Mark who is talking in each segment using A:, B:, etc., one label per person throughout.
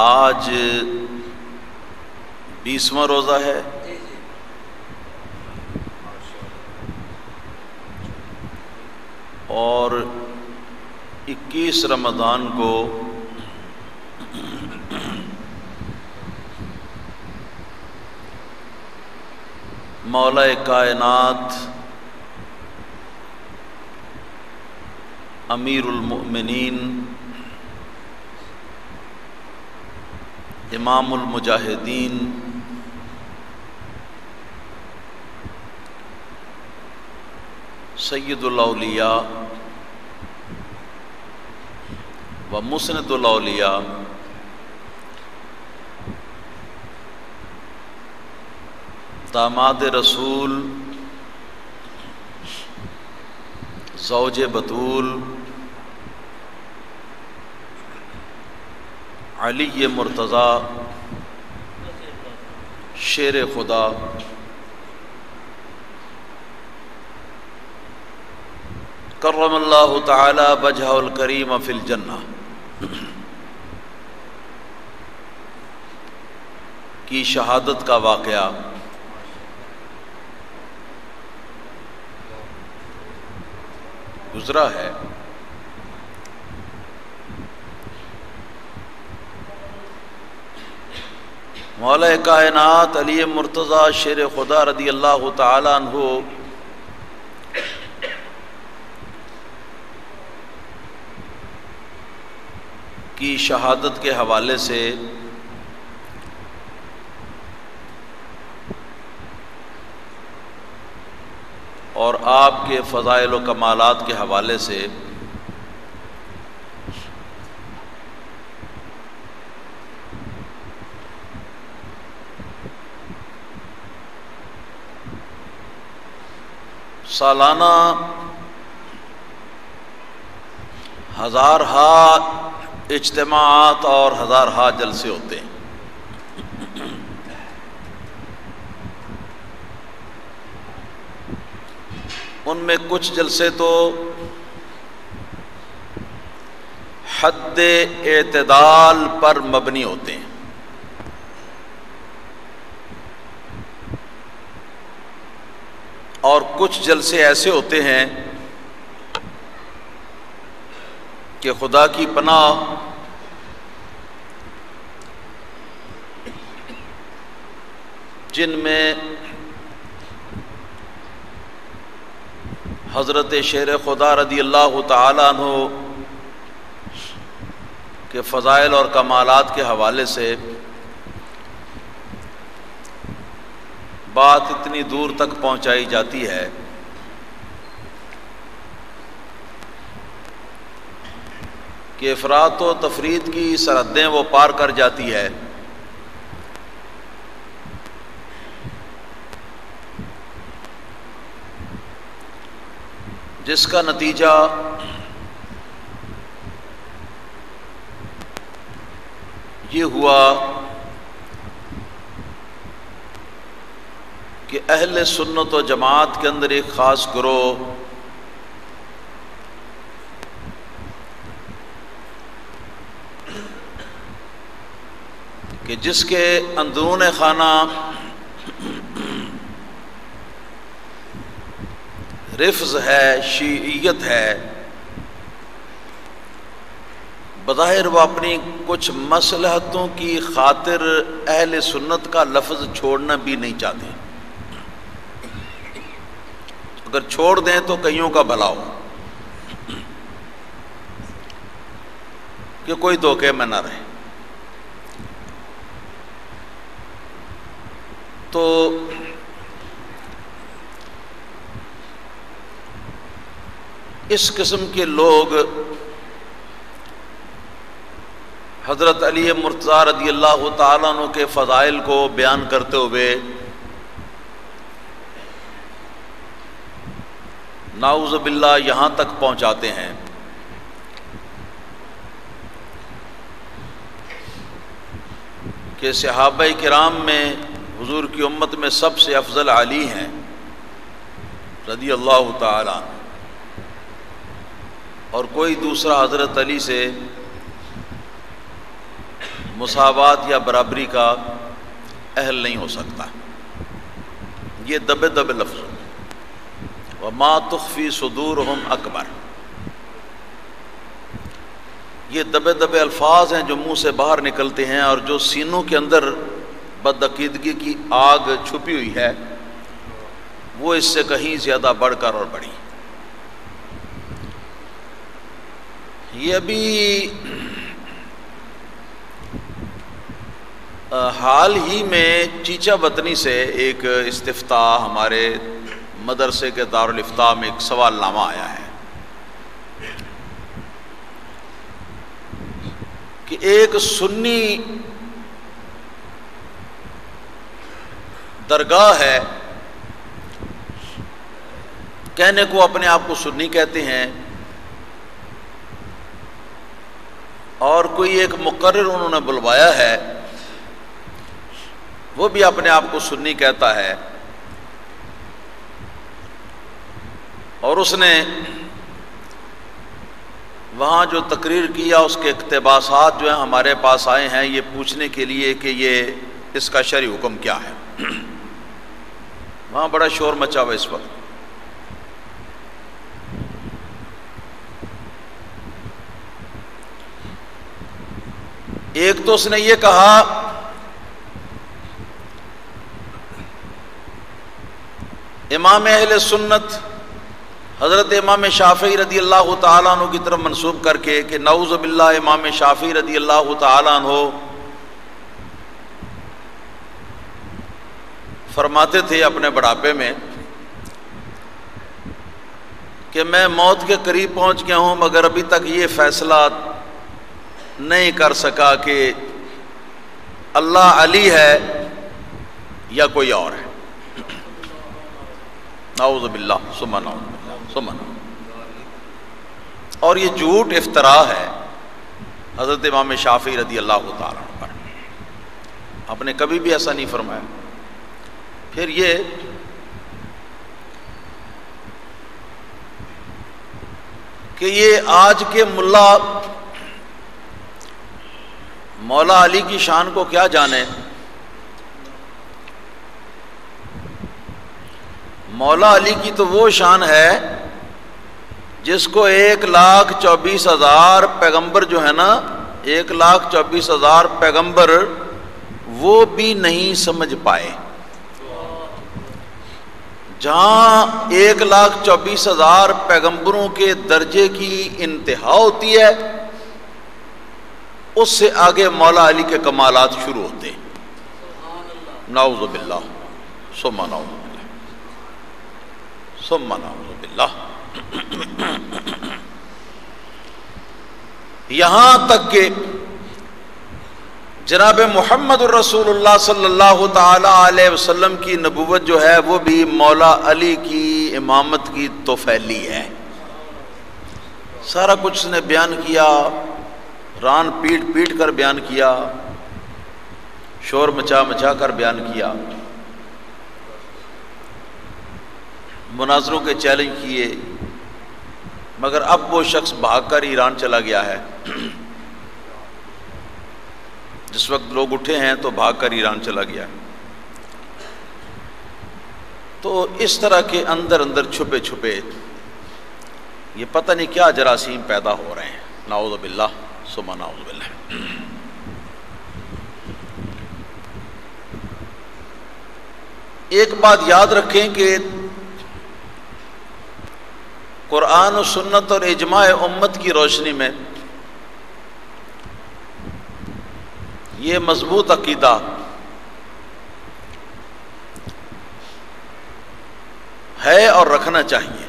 A: آج 20واں روزہ ہے اور 21 رمضان کو مولا کائنات امیر المؤمنین امام المجاہدین سید الاولیاء و مسند الاولیاء داماد رسول زوج بطول علی مرتضی شیر خدا کرم اللہ تعالی وجہہ الکریم فی الجنہ کی شہادت کا واقعہ گزرا ہے۔ مولا کائنات علی مرتضی شیر خدا رضی اللہ تعالی عنہ کی شہادت کے حوالے سے اور آپ کے فضائل و کمالات کے حوالے سے سالانہ ہزارہا اجتماعات اور ہزارہا جلسے ہوتے ہیں۔ ان میں کچھ جلسے تو حد اعتدال پر مبنی ہوتے ہیں، اور کچھ جلسے ایسے ہوتے ہیں کہ خدا کی پناہ جن میں حضرت شیر خدا رضی اللہ تعالیٰ عنہ کے فضائل اور کمالات کے حوالے سے بات اتنی دور تک پہنچائی جاتی ہے کہ افراط و تفریط کی سرحدیں وہ پار کر جاتی ہے، جس کا نتیجہ یہ ہوا کہ اہل سنت و جماعت کے اندر ایک خاص گروہ کہ جس کے اندرون خانہ رفض ہے، شیعیت ہے، بظاہر وہ اپنی کچھ مصلحتوں کی خاطر اہل سنت کا لفظ چھوڑنا بھی نہیں چاہتے، اگر چھوڑ دیں تو کئیوں کا بھلا ہو کہ کوئی دھوکے میں نہ رہے۔ تو اس قسم کے لوگ حضرت علی مرتضی رضی اللہ تعالیٰ عنہ کے فضائل کو بیان کرتے ہوئے نعوذ باللہ یہاں تک پہنچاتے ہیں کہ صحابہ کرام میں حضور کی امت میں سب سے افضل علی ہیں رضی اللہ تعالی عنہ، اور کوئی دوسرا حضرت علی سے مساوات یا برابری کا اہل نہیں ہو سکتا. یہ دبے دبے لفظ وما تخفی صدورہم اکبر، یہ دبے دبے الفاظ ہیں جو منہ سے باہر نکلتے ہیں اور جو سینوں کے اندر بدعقیدگی کی آگ چھپی ہوئی ہے وہ اس سے کہیں زیادہ بڑھ کر اور بڑھی. یہ ابھی حال ہی میں چیچا وطنی سے ایک استفتاء ہمارے مدرسے کے دارالافتاء میں ایک سوال نامہ آیا ہے کہ ایک سنی درگاہ ہے، کہنے کو اپنے آپ کو سنی کہتے ہیں، اور کوئی ایک مقرر انہوں نے بلوایا ہے وہ بھی اپنے آپ کو سنی کہتا ہے، اور اس نے وہاں جو تقریر کیا اس کے اقتباسات جو ہیں ہمارے پاس آئے ہیں یہ پوچھنے کے لیے کہ یہ اس کا شرعی حکم کیا ہے. وہاں بڑا شور مچا ہوا اس وقت. ایک تو اس نے یہ کہا امام اہل سنت حضرت امام شافعی رضی اللہ تعالیٰ عنہ کی طرف منسوب کر کے کہ نعوذ باللہ امام شافعی رضی اللہ تعالیٰ عنہ فرماتے تھے اپنے بڑھاپے میں کہ میں موت کے قریب پہنچ گیا ہوں مگر ابھی تک یہ فیصلہ نہیں کر سکا کہ اللہ علی ہے یا کوئی اور ہے. نعوذ باللہ ثم نعوذ باللہ ثم نعوذ. اور یہ جھوٹ افتراء ہے حضرت امام شافعی رضی اللہ تعالیٰ عنہ پر. آپ نے کبھی بھی ایسا نہیں فرمایا. پھر یہ کہ یہ آج کے ملا مولا علی کی شان کو کیا جانے. مولا علی کی تو وہ شان ہے جس کو 1,24,000 پیغمبر جو ہے نا 1,24,000 پیغمبر وہ بھی نہیں سمجھ پائے. جہاں 1,24,000 پیغمبروں کے درجے کی انتہا ہوتی ہے اس سے آگے مولا علی کے کمالات شروع ہوتے ہیں. نعوذ باللہ ثم نعوذ باللہ ثم نعوذ باللہ. یہاں تک کہ جناب محمد الرسول اللہ صلی اللہ تعالی علیہ وسلم کی نبوت جو ہے وہ بھی مولا علی کی امامت کی توفیلی ہے. سارا کچھ اس نے بیان کیا، ران پیٹ پیٹ کر بیان کیا، شور مچا مچا کر بیان کیا، مناظروں کے چیلنج کیے، مگر اب وہ شخص بھاگ کر ایران چلا گیا ہے. جس وقت لوگ اٹھے ہیں تو بھاگ کر ایران چلا گیا. تو اس طرح کے اندر اندر چھپے چھپے یہ پتہ نہیں کیا جراثیم پیدا ہو رہے ہیں. نعوذ باللہ ثم نعوذ باللہ. ایک بات یاد رکھیں کہ قرآن و سنت اور اجماع امت کی روشنی میں یہ مضبوط عقیدہ ہے اور رکھنا چاہیے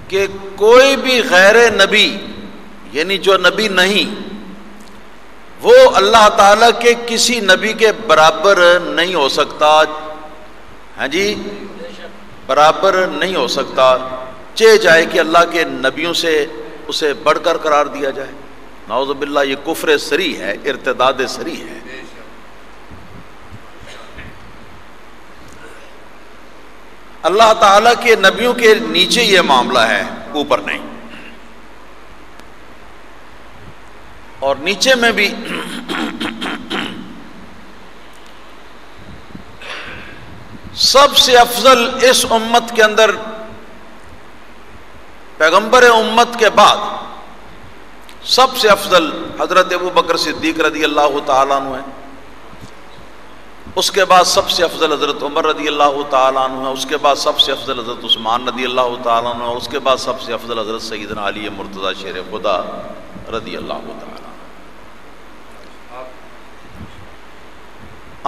A: کہ کوئی بھی غیر نبی یعنی جو نبی نہیں وہ اللہ تعالیٰ کے کسی نبی کے برابر نہیں ہو سکتا. ہاں جی، برابر نہیں ہو سکتا، چاہے جائے کہ اللہ کے نبیوں سے اسے بڑھ کر قرار دیا جائے. نعوذ باللہ یہ کفر صریح ہے، ارتداد صریح ہے. اللہ تعالیٰ کے نبیوں کے نیچے یہ معاملہ ہے، اوپر نہیں. اور نیچے میں بھی سب سے افضل اس امت کے اندر پیغمبر امت کے بعد سب سے افضل حضرت ابو بکر صدیق رضی اللہ تعالیٰ عنہ ہے، اس کے بعد سب سے افضل حضرت عمر رضی اللہ تعالیٰ عنہ ہے، اس کے بعد سب سے افضل حضرت عثمان رضی اللہ تعالیٰ عنہ ہے، اس کے بعد سب سے افضل حضرت سیدنا علی مرتضیٰ شیر خدا رضی اللہ تعالیٰ عنہ۔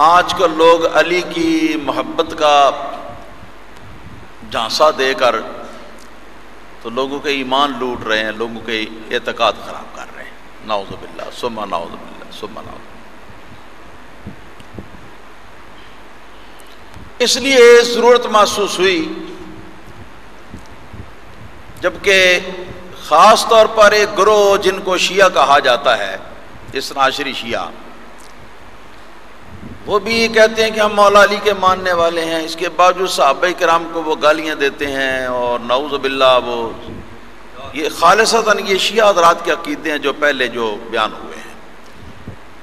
A: آج کل لوگ علی کی محبت کا جھانسا دے کر تو لوگوں کے ایمان لوٹ رہے ہیں، لوگوں کے اعتقاد خراب کر رہے ہیں، نعوذ باللہ ثم نعوذ باللہ ثم نعوذ باللہ۔ اس لیے ضرورت محسوس ہوئی، جبکہ خاص طور پر ایک گروہ جن کو شیعہ کہا جاتا ہے، اثنا عشری شیعہ، وہ بھی یہ کہتے ہیں کہ ہم مولا علی کے ماننے والے ہیں، اس کے باوجود صحابہ کرام کو وہ گالیاں دیتے ہیں، اور نعوذ باللہ وہ یہ خالصتاً یہ شیعہ حضرات کے عقیدے ہیں جو پہلے جو بیان ہوئے ہیں۔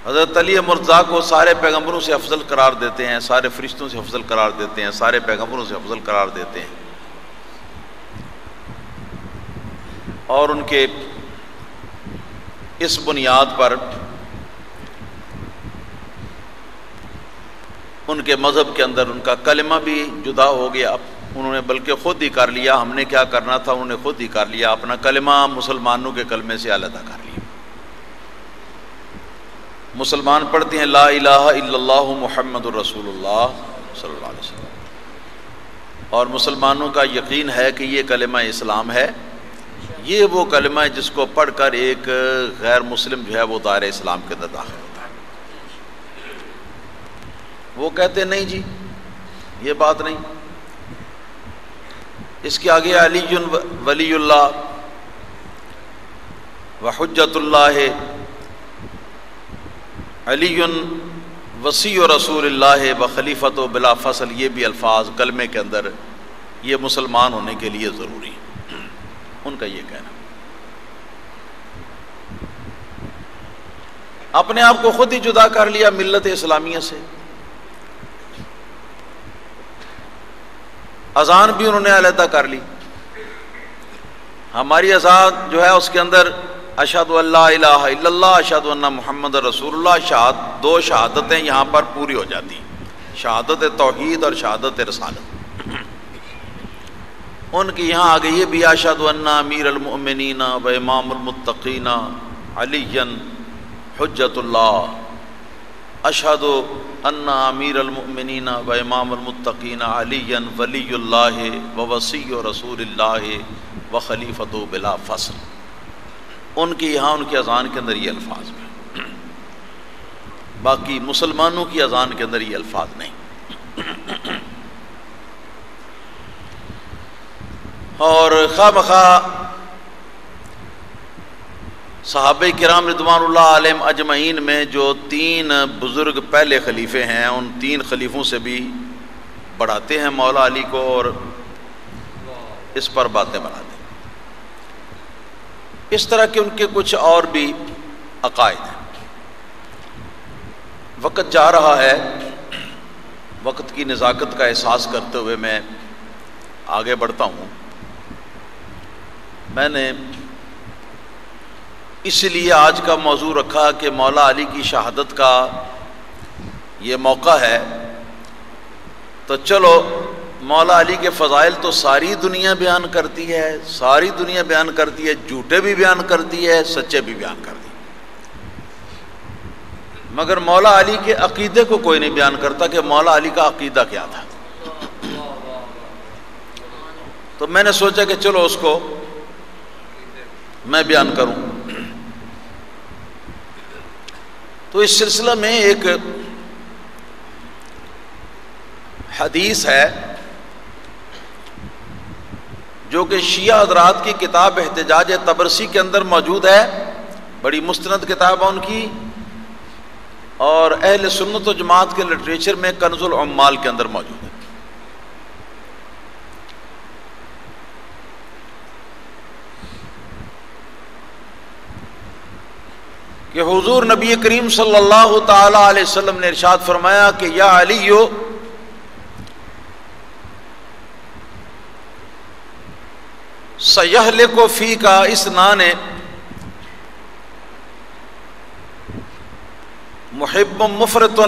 A: حضرت علی مرتضیٰ کو سارے پیغمبروں سے افضل قرار دیتے ہیں، سارے فرشتوں سے افضل قرار دیتے ہیں، سارے پیغمبروں سے افضل قرار دیتے ہیں، اور ان کے اس بنیاد پر ان کے مذہب کے اندر ان کا کلمہ بھی جدا ہو گیا، انہوں نے بلکہ خود ہی کر لیا، ہم نے کیا کرنا تھا انہوں نے خود ہی کر لیا، اپنا کلمہ مسلمانوں کے کلمے سے علیحدہ کر لیا۔ مسلمان پڑھتے ہیں لا الہ الا اللہ محمد الرسول اللہ صلی اللہ علیہ وسلم، اور مسلمانوں کا یقین ہے کہ یہ کلمہ اسلام ہے، یہ وہ کلمہ ہے جس کو پڑھ کر ایک غیر مسلم جو ہے وہ دائرہ اسلام کے اندر داخل ہوتا ہے۔ وہ کہتے نہیں جی یہ بات نہیں، اس کے آگے علی ولی اللہ وحجت اللہ، علی وصی رسول اللہ وخلیفۃ بلا فصل، یہ بھی الفاظ کلمے کے اندر یہ مسلمان ہونے کے لیے ضروری ہے، ان کا یہ کہنا۔ اپنے آپ کو خود ہی جدا کر لیا ملت اسلامیہ سے، اذان بھی انہوں نے علیحدہ کر لی۔ ہماری اذان جو ہے اس کے اندر اشہد ان لا الہ الا اللہ اشہد ان محمد رسول اللہ، دو شہادتیں یہاں پر پوری ہو جاتی ہیں، شہادت توحید اور شہادت رسالت۔ ان کی یہاں آگے یہ بھی اشہد ان امیر المؤمنین و امام المتقین علی حجت اللہ، اشہد ان امیر المؤمنین و امام المتقین علی ولی اللہ و وصی رسول اللہ و خلیفۃ بلا فصل۔ ان کی یہاں ان کی اذان کے اندر یہ الفاظ ہیں، باقی مسلمانوں کی اذان کے اندر یہ الفاظ نہیں۔ اور خواہ بخواہ صحابہ کرام رضوان اللہ علیہم اجمعین میں جو تین بزرگ پہلے خلیفے ہیں، ان تین خلیفوں سے بھی بڑھاتے ہیں مولا علی کو اور اس پر باتیں بناتے ہیں۔ اس طرح کے ان کے کچھ اور بھی عقائد ہیں۔ وقت جا رہا ہے، وقت کی نزاکت کا احساس کرتے ہوئے میں آگے بڑھتا ہوں۔ میں نے اس لیے آج کا موضوع رکھا کہ مولا علی کی شہادت کا یہ موقع ہے، تو چلو مولا علی کے فضائل تو ساری دنیا بیان کرتی ہے، ساری دنیا بیان کرتی ہے، جھوٹے بھی بیان کرتی ہے، سچے بھی بیان کرتی ہے، مگر مولا علی کے عقیدے کو کوئی نہیں بیان کرتا کہ مولا علی کا عقیدہ کیا تھا۔ تو میں نے سوچا کہ چلو اس کو میں بیان کروں۔ تو اس سلسلہ میں ایک حدیث ہے جو کہ شیعہ حضرات کی کتاب احتجاج طبرسی کے اندر موجود ہے، بڑی مستند کتاب ہے ان کی، اور اہل سنت و جماعت کے لٹریچر میں کنز العمال کے اندر موجود ہے۔ کہ حضور نبی کریم صلی اللہ تعالی علیہ وسلم نے ارشاد فرمایا کہ یا علیو سیہلک فیک اثنان محب مفرط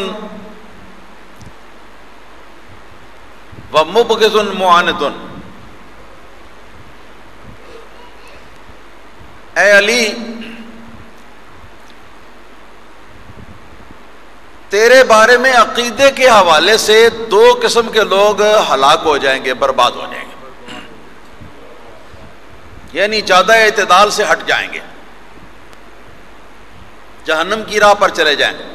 A: و مبغض معاند. اے علی تیرے بارے میں عقیدے کے حوالے سے دو قسم کے لوگ ہلاک ہو جائیں گے، برباد ہو جائیں گے، یعنی زیادہ اعتدال سے ہٹ جائیں گے، جہنم کی راہ پر چلے جائیں گے.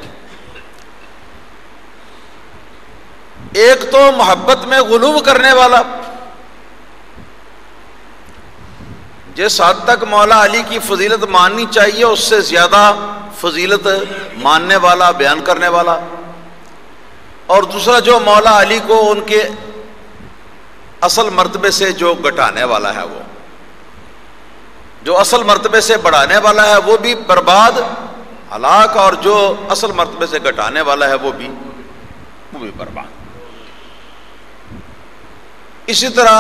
A: ایک تو محبت میں غلو کرنے والا، جس حد تک مولا علی کی فضیلت ماننی چاہیے اس سے زیادہ فضیلت ماننے والا، بیان کرنے والا. اور دوسرا جو مولا علی کو ان کے اصل مرتبے سے جو گھٹانے والا ہے، وہ جو اصل مرتبے سے بڑھانے والا ہے وہ بھی برباد، ہلاک، اور جو اصل مرتبے سے گھٹانے والا ہے وہ بھی برباد. اسی طرح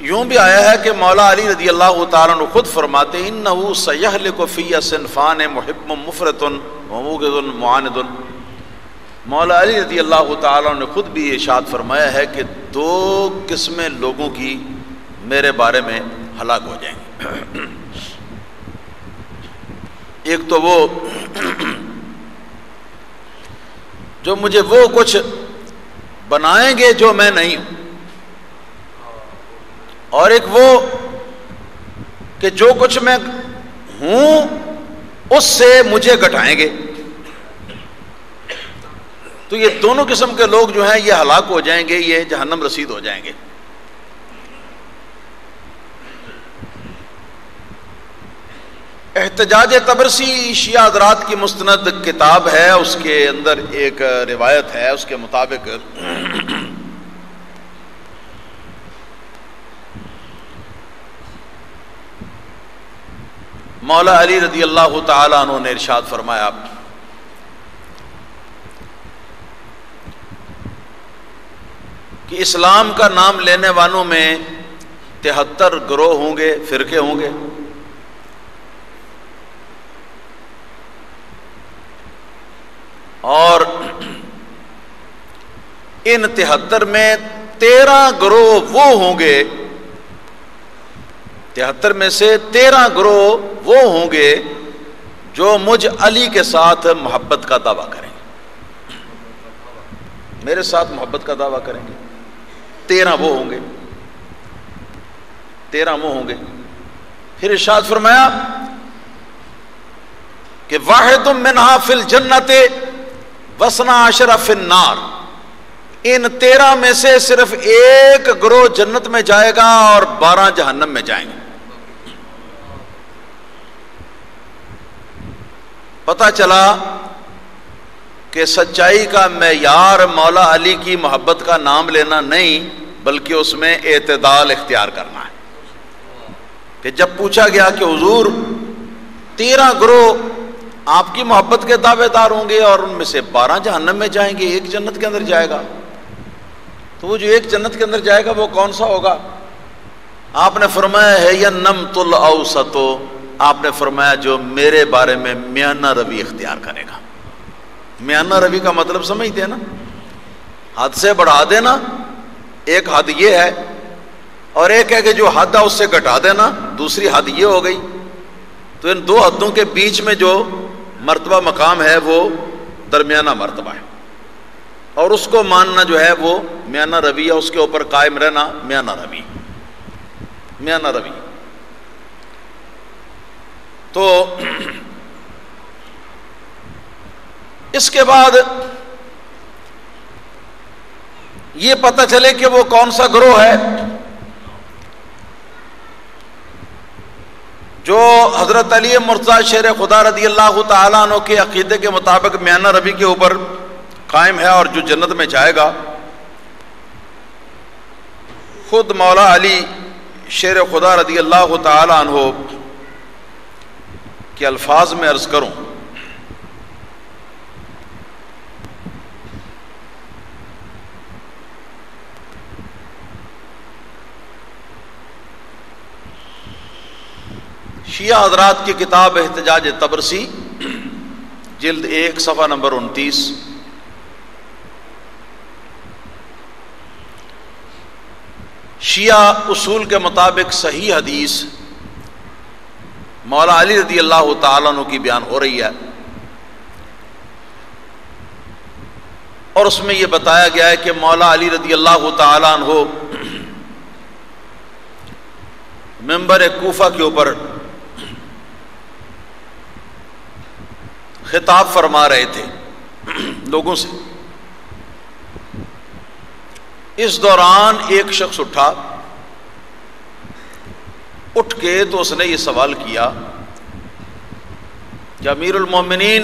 A: یوں بھی آیا ہے کہ مولا علی رضی اللہ تعالیٰ عنہ خود فرماتے ہیں انہ سیہلک فی صنفان محب مفرط ومبغض معاند. مولا علی رضی اللہ تعالیٰ عنہ نے خود بھی ارشاد فرمایا ہے کہ دو قسمیں لوگوں کی میرے بارے میں ہلاک ہو جائیں گے. ایک تو وہ جو مجھے وہ کچھ بنائیں گے جو میں نہیں ہوں، اور ایک وہ کہ جو کچھ میں ہوں اس سے مجھے گھٹائیں گے. تو یہ دونوں قسم کے لوگ جو ہیں یہ ہلاک ہو جائیں گے، یہ جہنم رسید ہو جائیں گے. احتجاج طبرسی شیعہ حضرات کی مستند کتاب ہے، اس کے اندر ایک روایت ہے، اس کے مطابق مولا علی رضی اللہ تعالیٰ عنہ نے ارشاد فرمایا کہ اسلام کا نام لینے والوں میں 73 گروہ ہوں گے، فرقے ہوں گے، اور ان 73 میں 13 گروہ وہ ہوں گے، 73 میں سے 13 گروہ وہ ہوں گے جو مجھ علی کے ساتھ محبت کا دعویٰ کریں گے، میرے ساتھ محبت کا دعویٰ کریں گے. 13 وہ ہوں گے، 13 وہ ہوں گے. پھر ارشاد فرمایا کہ واحد منہا فی الجنت وسنا عشر فی النار. ان 13 میں سے صرف ایک گروہ جنت میں جائے گا اور 12 جہنم میں جائیں گے. پتہ چلا کہ سچائی کا معیار مولا علی کی محبت کا نام لینا نہیں بلکہ اس میں اعتدال اختیار کرنا ہے. کہ جب پوچھا گیا کہ حضور 13 گروہ آپ کی محبت کے دعوے دار ہوں گے اور ان میں سے 12 جہنم میں جائیں گے، ایک جنت کے اندر جائے گا، تو وہ جو ایک جنت کے اندر جائے گا وہ کون سا ہوگا؟ آپ نے فرمایا ہے ینمت الاوسط، آپ نے فرمایا جو میرے بارے میں میانہ روی اختیار کرے گا. میانہ روی کا مطلب سمجھتے ہیں نا، حد سے بڑھا دینا، ایک حد یہ ہے، اور ایک ہے کہ جو حد ہے اس سے گھٹا دینا، دوسری حد یہ ہو گئی. تو ان دو حدوں کے بیچ میں جو مرتبہ مقام ہے وہ درمیانہ مرتبہ ہے، اور اس کو ماننا جو ہے وہ میانہ روی ہے، اس کے اوپر قائم رہنا میانہ روی، میانہ روی. تو اس کے بعد یہ پتہ چلے کہ وہ کون سا گروہ ہے جو حضرت علی مرتضی شیر خدا رضی اللہ تعالیٰ عنہ کے عقیدے کے مطابق میانہ روی کے اوپر قائم ہے اور جو جنت میں جائے گا. خود مولا علی شیر خدا رضی اللہ تعالیٰ عنہ کے الفاظ میں عرض کروں شیعہ حضرات کی کتاب احتجاج طبرسی جلد 1 صفحہ نمبر 29، شیعہ اصول کے مطابق صحیح حدیث مولا علی رضی اللہ تعالیٰ عنہ کی بیان ہو رہی ہے، اور اس میں یہ بتایا گیا ہے کہ مولا علی رضی اللہ تعالیٰ عنہ منبر کوفہ کے اوپر خطاب فرما رہے تھے لوگوں سے۔ اس دوران ایک شخص اٹھ کے تو اس نے یہ سوال کیا کہ امیر المومنین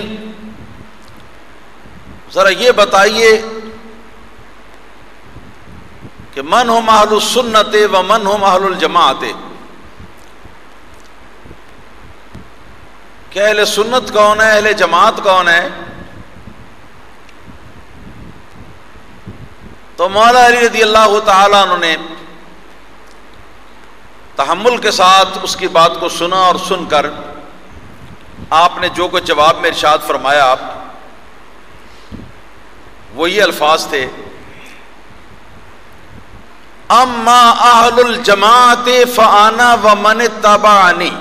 A: ذرا یہ بتائیے کہ من ہم اہل السنت و من ہم اہل الجماعت، کہ اہل سنت کون ہے، اہل جماعت کون ہے؟ تو مولا علی رضی اللہ تعالیٰ عنہ نے تحمل کے ساتھ اس کی بات کو سنا، اور سن کر آپ نے جو کچھ جواب میں ارشاد فرمایا وہ یہ الفاظ تھے: اما اہل الجماعت فانا ومن اتبعنی۔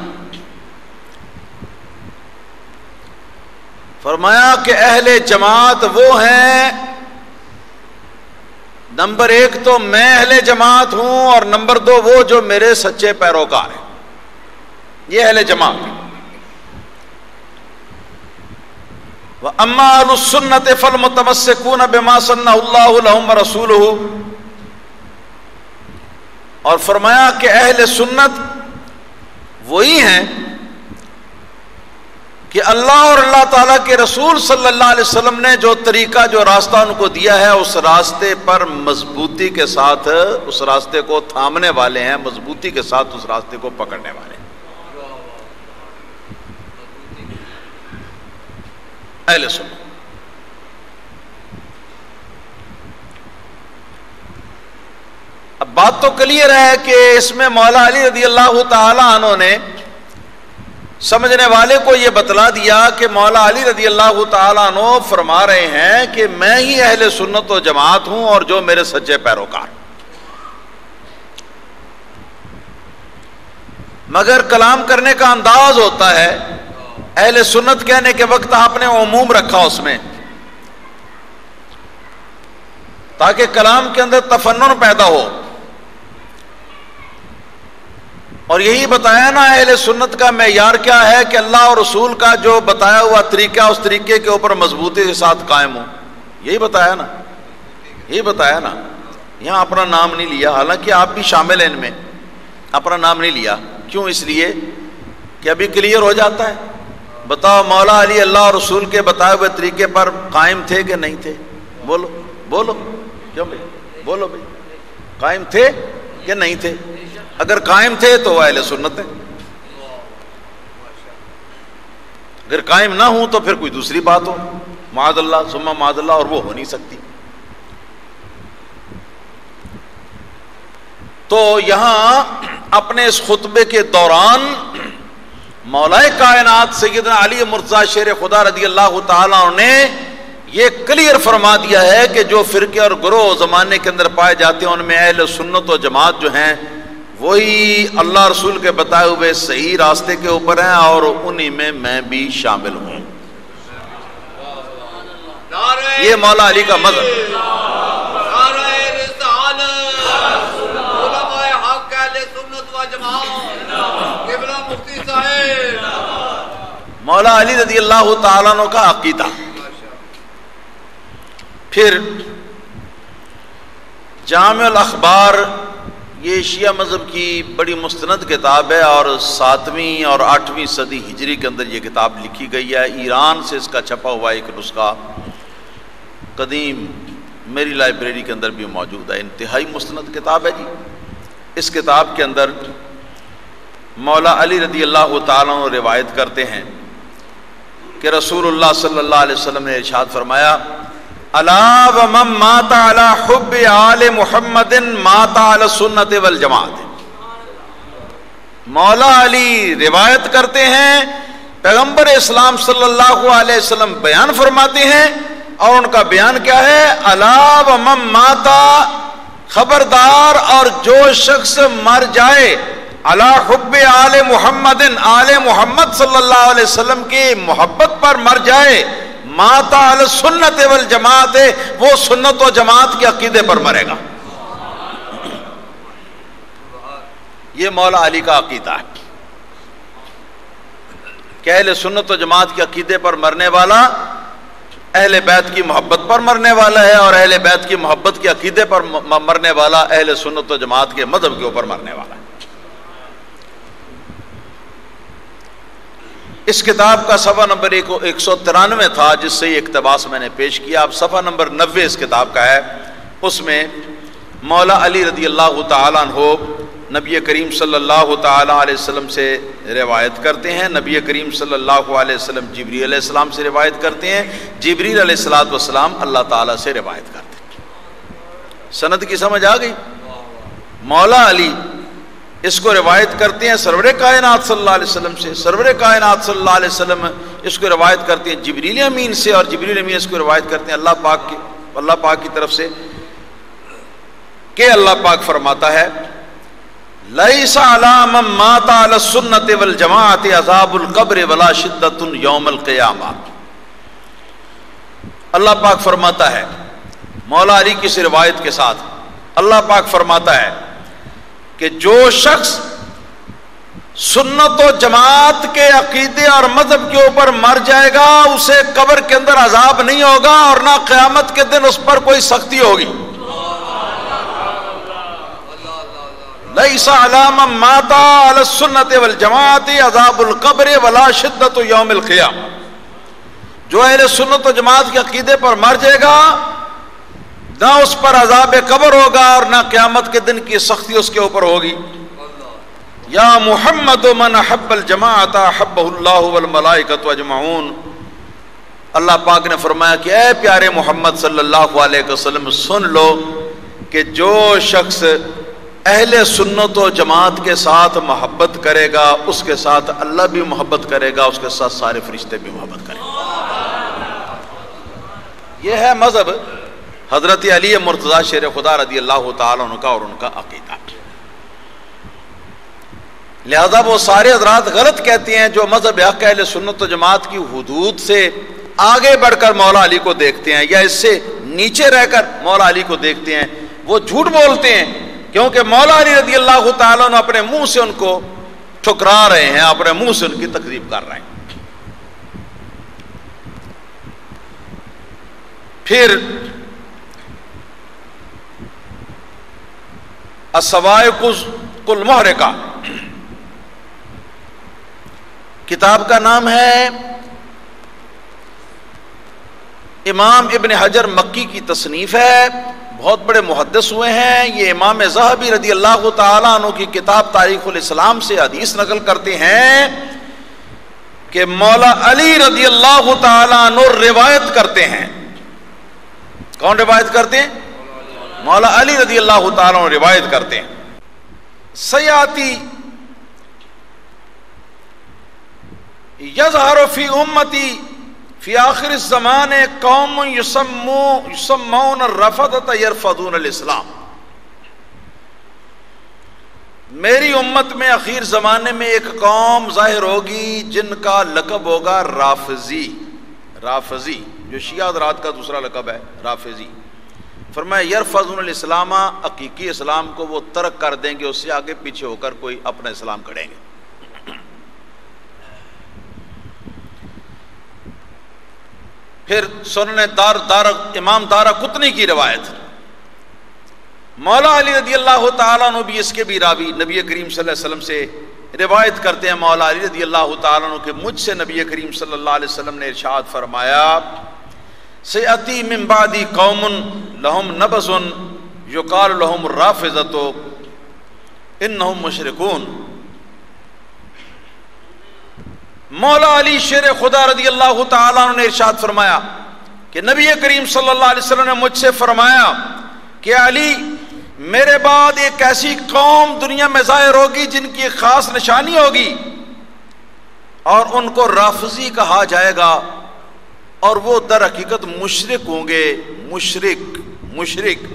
A: فرمایا کہ اہل جماعت وہ ہیں، نمبر 1 تو میں اہل جماعت ہوں، اور نمبر 2 وہ جو میرے سچے پیروکار ہیں، یہ اہل جماعت ہیں۔ وَأَمَّا أَهْلُ السُّنَّةِ فَالْمُتَمَسِّكُونَ بِمَا سَنَّهُ اللَّهُ لَهُمْ وَرَسُولُهُ، اور فرمایا کہ اہل سنت وہی ہیں کہ اللہ اور اللہ تعالیٰ کے رسول صلی اللہ علیہ وسلم نے جو طریقہ، جو راستہ ان کو دیا ہے، اس راستے پر مضبوطی کے ساتھ اس راستے کو تھامنے والے ہیں، مضبوطی کے ساتھ اس راستے کو پکڑنے والے ہیں، اہل سنت۔ اب بات تو کلیئر ہے کہ اس میں مولا علی رضی اللہ تعالی عنہ نے سمجھنے والے کو یہ بتلا دیا کہ مولا علی رضی اللہ تعالیٰ عنہ فرما رہے ہیں کہ میں ہی اہل سنت و جماعت ہوں، اور جو میرے سچے پیروکار۔ مگر کلام کرنے کا انداز ہوتا ہے، اہل سنت کہنے کے وقت آپ نے عموم رکھا اس میں، تاکہ کلام کے اندر تفنن پیدا ہو، اور یہی بتایا نا اہل سنت کا معیار کیا ہے کہ اللہ اور رسول کا جو بتایا ہوا طریقہ، اس طریقے کے اوپر مضبوطی کے ساتھ قائم ہو، یہی بتایا نا، یہی بتایا نا۔ یہاں اپنا نام نہیں لیا، حالانکہ آپ بھی شامل ہیں ان میں، اپنا نام نہیں لیا۔ کیوں؟ اس لیے کہ ابھی کلیئر ہو جاتا ہے۔ بتاؤ مولا علی اللہ اور رسول کے بتائے ہوئے طریقے پر قائم تھے کہ نہیں تھے؟ بولو بولو، کیوں بھائی؟ بولو بھائی، قائم تھے کہ نہیں تھے؟ اگر قائم تھے تو وہ اہل سنت ہیں، اگر قائم نہ ہوں تو پھر کوئی دوسری بات ہو، معاذ اللہ ثم معاذ اللہ، اور وہ ہو نہیں سکتی۔ تو یہاں اپنے اس خطبے کے دوران مولا کائنات سیدنا علی مرتضی شیر خدا رضی اللہ تعالیٰ عنہ نے یہ کلیئر فرما دیا ہے کہ جو فرقے اور گروہ زمانے کے اندر پائے جاتے ہیں ان میں اہل سنت و جماعت جو ہیں وہی اللہ رسول کے بتائے ہوئے صحیح راستے کے اوپر ہیں، اور انہی میں بھی شامل ہوں۔ یہ مولا علی کا مذہب۔ مولا علی رضی اللہ تعالیٰ عنہ کا عقیدہ۔ پھر جامع الاخبار، یہ شیعہ مذہب کی بڑی مستند کتاب ہے، اور 7ویں اور 8ویں صدی ہجری کے اندر یہ کتاب لکھی گئی ہے۔ ایران سے اس کا چھپا ہوا ایک نسخہ قدیم میری لائبریری کے اندر بھی موجود ہے، انتہائی مستند کتاب ہے جی۔ اس کتاب کے اندر مولا علی رضی اللہ تعالیٰ عنہ روایت کرتے ہیں کہ رسول اللہ صلی اللہ علیہ وسلم نے ارشاد فرمایا: الا ومن مات علی حب آل محمد مات علی السنت والجماعت۔ مولا علی روایت کرتے ہیں، پیغمبر اسلام صلی اللہ علیہ وسلم بیان فرماتے ہیں، اور ان کا بیان کیا ہے؟ الا ومن ماتا، خبردار اور جو شخص مر جائے علی حب آل محمد، آل محمد صلی اللہ علیہ وسلم کی محبت پر مر جائے، ماتا علی سنت والجماعت، وہ سنت و جماعت کے عقیدے پر مرے گا۔ یہ مولا علی کا عقیدہ ہے کہ اہل سنت و جماعت کے عقیدے پر مرنے والا اہل بیت کی محبت پر مرنے والا ہے، اور اہل بیت کی محبت کے عقیدے پر مرنے والا اہل سنت و جماعت کے مذہب کے اوپر مرنے والا ہے۔ اس کتاب کا صفحہ نمبر 193 تھا، جس سے یہ اقتباس میں نے پیش کیا۔ اب صفحہ نمبر 90 اس کتاب کا ہے، اس میں مولا علی رضی اللہ تعالیٰ عنہ نبی کریم صلی اللہ تعالیٰ علیہ وسلم سے روایت کرتے ہیں، نبی کریم صلی اللہ علیہ وسلم جبریل علیہ السلام سے روایت کرتے ہیں، جبریل علیہ السلام اللہ تعالیٰ سے روایت کرتے ہیں۔ سند کی سمجھ آ گئی؟ مولا علی اس کو روایت کرتے ہیں سرور کائنات صلی اللہ علیہ وسلم سے، سرور کائنات صلی اللہ علیہ وسلم اس کو روایت کرتے ہیں جبریل امین سے، اور جبریل امین اس کو روایت کرتے ہیں اللہ پاک کی طرف سے، کہ اللہ پاک فرماتا ہے لیس علی من مات علی السنۃ والجماعۃ عذاب القبر ولا شدۃ یوم القیامہ۔ اللہ پاک فرماتا ہے، مولا علی کی اس روایت کے ساتھ اللہ پاک فرماتا ہے کہ جو شخص سنت و جماعت کے عقیدے اور مذہب کے اوپر مر جائے گا، اسے قبر کے اندر عذاب نہیں ہوگا، اور نہ قیامت کے دن اس پر کوئی سختی ہوگی۔ لیس علی من مات علی السنۃ والجماعۃ عذاب القبر ولا شدۃ یوم القیامہ۔ جو اہل سنت و جماعت کے عقیدے پر مر جائے گا، نہ اس پر عذاب قبر ہوگا اور نہ قیامت کے دن کی سختی اس کے اوپر ہوگی۔ یا محمد من احب الجماعۃ احبہ اللہ والملائکۃ اجمعون۔ اللہ پاک نے فرمایا کہ اے پیارے محمد صلی اللہ علیہ وسلم، سن لو کہ جو شخص اہل سنت و جماعت کے ساتھ محبت کرے گا، اس کے ساتھ اللہ بھی محبت کرے گا، اس کے ساتھ سارے فرشتے بھی محبت کریں گے۔ یہ ہے مذہب حضرت علی مرتضیٰ شیر خدا رضی اللہ تعالیٰ عنہ کا اور ان کا عقیدہ۔ لہذا وہ سارے حضرات غلط کہتے ہیں جو مذہب حق اہل سنت و جماعت کی حدود سے آگے بڑھ کر مولا علی کو دیکھتے ہیں، یا اس سے نیچے رہ کر مولا علی کو دیکھتے ہیں، وہ جھوٹ بولتے ہیں، کیونکہ مولا علی رضی اللہ تعالیٰ عنہ اپنے منہ سے ان کو ٹھکرا رہے ہیں، اپنے منہ سے ان کی تکذیب کر رہے ہیں۔ پھر الصواعق المحرقہ کتاب کا نام ہے، امام ابن حجر مکی کی تصنیف ہے، بہت بڑے محدث ہوئے ہیں یہ۔ امام ذہبی رضی اللہ تعالیٰ عنہ کی کتاب تاریخ الاسلام سے حدیث نقل کرتے ہیں کہ مولا علی رضی اللہ تعالیٰ عنہ روایت کرتے ہیں۔ کون روایت کرتے ہیں؟ مولا علی رضی اللہ تعالیٰ عنہ روایت کرتے ہیں، سیاتی یظہر فی امتی فی آخر الزمان قوم یسمون الرفضۃ یرفضون الاسلام۔ میری امت میں اخیر زمانے میں ایک قوم ظاہر ہوگی جن کا لقب ہوگا رافضی۔ رافضی جو شیعہ حضرات کا دوسرا لقب ہے، رافضی۔ فرمایا یرفضون الاسلام، حقیقی اسلام کو وہ ترک کر دیں گے، اس سے آگے پیچھے ہو کر کوئی اپنا اسلام کھڑیں گے۔ پھر سنن امام دارقطنی کی روایت، مولا علی رضی اللہ تعالیٰ عنہ بھی اس کے بھی راوی نبی کریم صلی اللہ علیہ وسلم سے روایت کرتے ہیں۔ مولا علی رضی اللہ تعالیٰ عنہ کہ مجھ سے نبی کریم صلی اللہ علیہ وسلم نے ارشاد فرمایا، سیأتی من بعدی قوم لہم نبض یقال لہم الرافضۃ انہم مشرکون۔ مولا علی شیر خدا رضی اللہ تعالیٰ عنہ نے ارشاد فرمایا کہ نبی کریم صلی اللہ علیہ وسلم نے مجھ سے فرمایا کہ علی، میرے بعد ایک ایسی قوم دنیا میں ظاہر ہوگی جن کی ایک خاص نشانی ہوگی اور ان کو رافضی کہا جائے گا، اور وہ در حقیقت مشرک ہوں گے، مشرک۔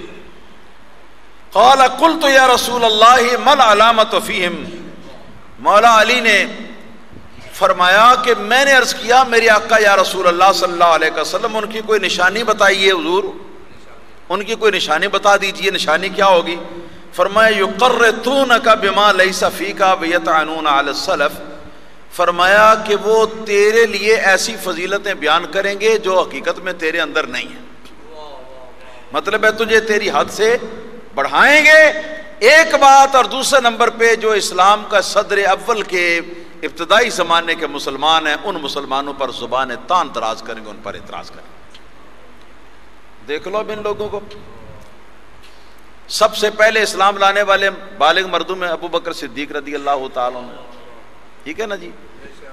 A: قال قلت یا رسول اللہ ما العلامۃ فیہم، مولا علی نے فرمایا کہ میں نے عرض کیا میرے آقا یا رسول اللہ صلی اللہ علیہ وسلم ان کی کوئی نشانی بتائیے حضور، ان کی کوئی نشانی بتا دیجئے، نشانی کیا ہوگی؟ فرمایا یقرتونک بما لیس فیک ویطعنون علی السلف، فرمایا کہ وہ تیرے لیے ایسی فضیلتیں بیان کریں گے جو حقیقت میں تیرے اندر نہیں ہیں، مطلب ہے تجھے تیری حد سے بڑھائیں گے، ایک بات۔ اور دوسرے نمبر پہ جو اسلام کا صدر اول کے ابتدائی زمانے کے مسلمان ہیں ان مسلمانوں پر زبان تان دراز کریں گے، ان پر اعتراض کریں گے۔ دیکھ لو اب ان لوگوں کو، سب سے پہلے اسلام لانے والے بالغ مردوں میں ابو بکر صدیق رضی اللہ تعالیٰ عنہ، ٹھیک ہے نا جی،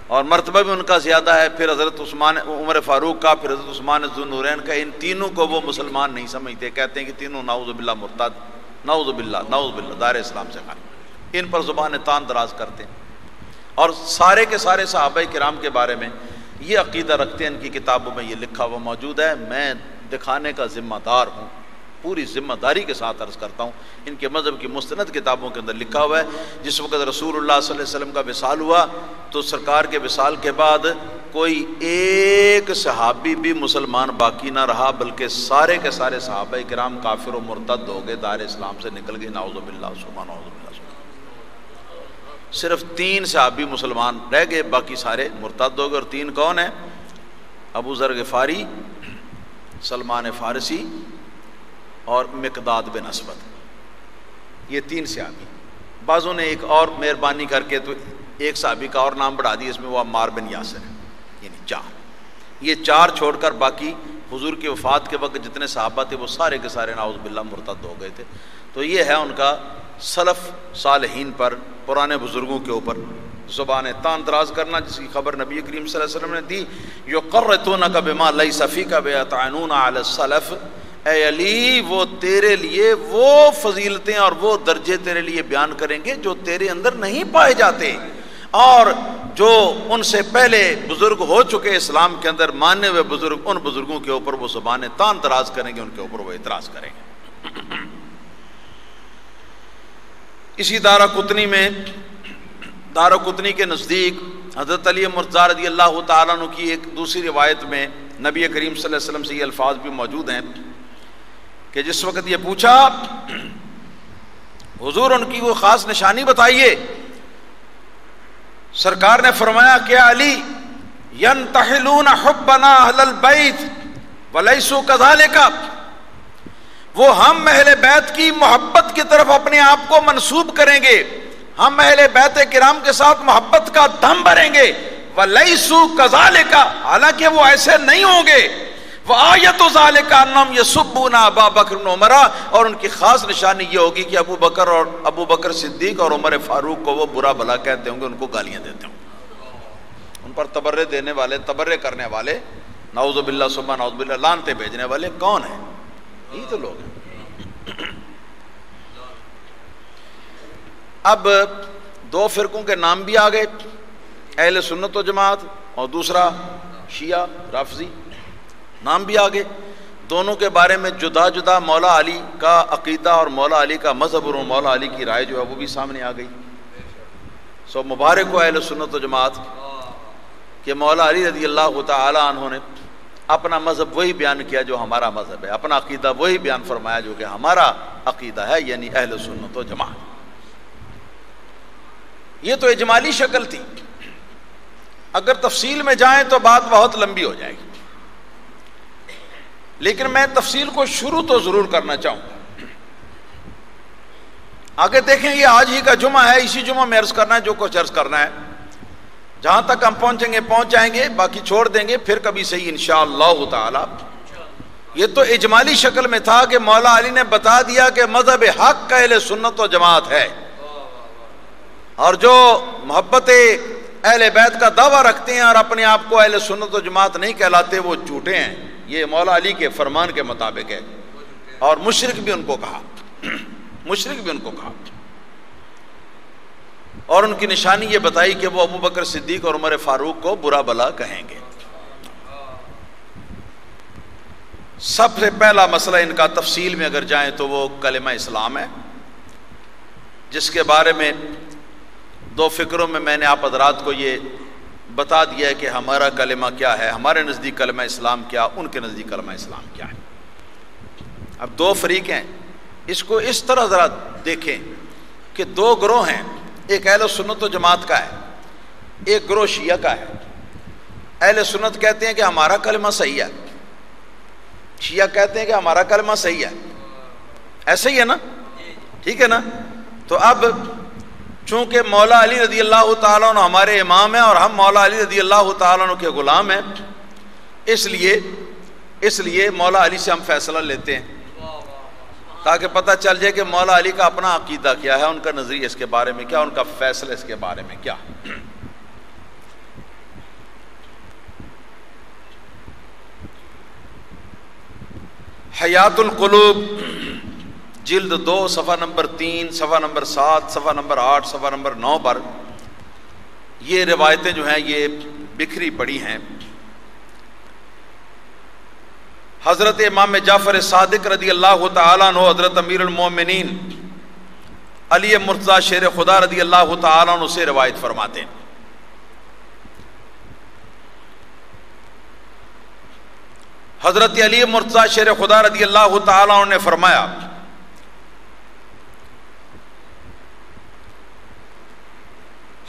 A: اور مرتبہ بھی ان کا زیادہ ہے، پھر حضرت عمر فاروق کا، پھر حضرت عثمان ذو النورین کا۔ ان تینوں کو وہ مسلمان نہیں سمجھتے، کہتے ہیں کہ تینوں نعوذ باللہ مرتد، نعوذ باللہ دار اسلام سے خارج، ان پر زبان تان دراز کرتے ہیں، اور سارے کے سارے صحابہ کرام کے بارے میں یہ عقیدہ رکھتے ہیں، ان کی کتابوں میں یہ لکھا ہوا موجود ہے۔ میں دکھانے کا ذمہ دار ہوں، پوری ذمہ داری کے ساتھ عرض کرتا ہوں، ان کے مذہب کی مستند کتابوں کے اندر لکھا ہوا ہے۔ جس وقت رسول اللہ صلی اللہ علیہ وسلم کا وصال ہوا تو سرکار کے وصال کے بعد کوئی ایک صحابی بھی مسلمان باقی نہ رہا، بلکہ سارے کے سارے صحابہ کرام کافر و مرتد ہو گئے، دار اسلام سے نکل گئے، نعوذ باللہ ثم نعوذ باللہ۔ صرف 3 صحابی مسلمان رہ گئے، باقی سارے مرتد ہو گئے، اور 3 کون ہیں؟ ابو ذر غفاری، سلمان فارسی اور مقداد بن اسود، یہ 3 صحابی۔ بعضوں نے ایک اور مہربانی کر کے تو ایک صحابی کا اور نام بڑھا دیا، اس میں وہ عمار بن یاسر ہے، یعنی 4۔ یہ 4 چھوڑ کر باقی حضور کی وفات کے وقت جتنے صحابہ تھے وہ سارے کے سارے نعوذ باللہ مرتد ہو گئے تھے۔ تو یہ ہے ان کا سلف صالحین پر، پرانے بزرگوں کے اوپر زبان تان دراز کرنا، جس کی خبر نبی کریم صلی اللہ علیہ وسلم نے دی۔ یقرتونک بما لیس فیک ویطعنون علی السلف، اے علی وہ تیرے لیے وہ فضیلتیں اور وہ درجے تیرے لیے بیان کریں گے جو تیرے اندر نہیں پائے جاتے، اور جو ان سے پہلے بزرگ ہو چکے اسلام کے اندر ماننے ہوئے بزرگ، ان بزرگوں کے اوپر وہ زبان تان دراز کریں گے، ان کے اوپر وہ اعتراض کریں گے۔ اسی دارقطنی میں، دارقطنی کے نزدیک حضرت علی مرتضیٰ رضی اللہ تعالیٰ عنہ کی ایک دوسری روایت میں نبی کریم صلی اللہ علیہ وسلم سے یہ الفاظ بھی موجود ہیں کہ جس وقت یہ پوچھا حضور ان کی وہ خاص نشانی بتائیے، سرکار نے فرمایا کہ علی ینتحلون حبنا اہل البیت ولیسوا کذالک، وہ ہم اہل بیت کی محبت کی طرف اپنے آپ کو منسوب کریں گے، ہم اہل بیت کرام کے ساتھ محبت کا دم بھریں گے، ولیسوا کذالک، حالانکہ وہ ایسے نہیں ہوں گے، وآیت ذالک انہم یسبون ابا بکر و عمر، اور ان کی خاص نشانی یہ ہوگی کہ ابو بکر صدیق اور عمر فاروق کو وہ برا بھلا کہتے ہوں گے، ان کو گالیاں دیتے ہوں گے، ان پر تبرے دینے والے، تبرے کرنے والے، نعوذ باللہ ثم نعوذ باللہ، لعنتیں بھیجنے والے کون ہیں؟ یہی تو لوگ ہیں۔ اب 2 فرقوں کے نام بھی آ گئے، اہل سنت و جماعت اور دوسرا شیعہ رافضی، نام بھی آگے۔ دونوں کے بارے میں جدا جدا مولا علی کا عقیدہ اور مولا علی کا مذہب اور مولا علی کی رائے جو ہے وہ بھی سامنے آ گئی۔ سو مبارک ہو اہل سنت و جماعت کہ مولا علی رضی اللہ تعالی عنہ نے اپنا مذہب وہی بیان کیا جو ہمارا مذہب ہے، اپنا عقیدہ وہی بیان فرمایا جو کہ ہمارا عقیدہ ہے، یعنی اہل سنت و جماعت۔ یہ تو اجمالی شکل تھی، اگر تفصیل میں جائیں تو بات بہت لمبی ہو جائے گی، لیکن میں تفصیل کو شروع تو ضرور کرنا چاہوں گا۔ آگے دیکھیں، یہ آج ہی کا جمعہ ہے، اسی جمعہ میں عرض کرنا ہے جو کچھ عرض کرنا ہے، جہاں تک ہم پہنچیں گے پہنچ جائیں گے، باقی چھوڑ دیں گے پھر کبھی صحیح انشاءاللہ تعالی۔ یہ تو اجمالی شکل میں تھا کہ مولا علی نے بتا دیا کہ مذہب حق اہل سنت و جماعت ہے، اور جو محبت اہل بیت کا دعویٰ رکھتے ہیں اور اپنے آپ کو اہل سنت و جماعت نہیں کہلاتے وہ جھوٹے ہیں، یہ مولا علی کے فرمان کے مطابق ہے، اور مشرک بھی ان کو کہا۔ مشرک بھی ان کو کہا، اور ان کی نشانی یہ بتائی کہ وہ ابو بکر صدیق اور عمر فاروق کو برا بلا کہیں گے۔ سب سے پہلا مسئلہ ان کا تفصیل میں اگر جائیں تو وہ کلمہ اسلام ہے، جس کے بارے میں دو فکروں میں نے آپ حضرات کو یہ بتا دیا ہے کہ ہمارا کلمہ کیا ہے، ہمارے نزدیک کلمہ اسلام کیا، ان کے نزدیک کلمہ اسلام کیا ہے۔ اب دو فریق ہیں، اس کو اس طرح ذرا دیکھیں کہ دو گروہ ہیں، ایک اہل سنت و جماعت کا ہے، ایک گروہ شیعہ کا ہے۔ اہل سنت کہتے ہیں کہ ہمارا کلمہ صحیح ہے، شیعہ کہتے ہیں کہ ہمارا کلمہ صحیح ہے، ایسے ہی ہے نا، ٹھیک ہے نا؟ تو اب چونکہ مولا علی رضی اللہ تعالیٰ عنہ ہمارے امام ہیں اور ہم مولا علی رضی اللہ تعالیٰ عنہ کے غلام ہیں، اس لیے مولا علی سے ہم فیصلہ لیتے ہیں تاکہ پتہ چل جائے کہ مولا علی کا اپنا عقیدہ کیا ہے، ان کا نظریہ اس کے بارے میں کیا، ان کا فیصلہ اس کے بارے میں کیا۔ حیات القلوب جلد 2 صفحہ نمبر 3 صفحہ نمبر 7 صفحہ نمبر 8 صفحہ نمبر 9 پر یہ روایتیں جو ہیں یہ بکھری پڑی ہیں۔ حضرت امام جعفر صادق رضی اللہ تعالیٰ عنہ حضرت امیر المومنین علی مرتضیٰ شیر خدا رضی اللہ تعالیٰ عنہ سے روایت فرماتے ہیں، حضرت علی مرتضیٰ شیر خدا رضی اللہ تعالیٰ عنہ نے فرمایا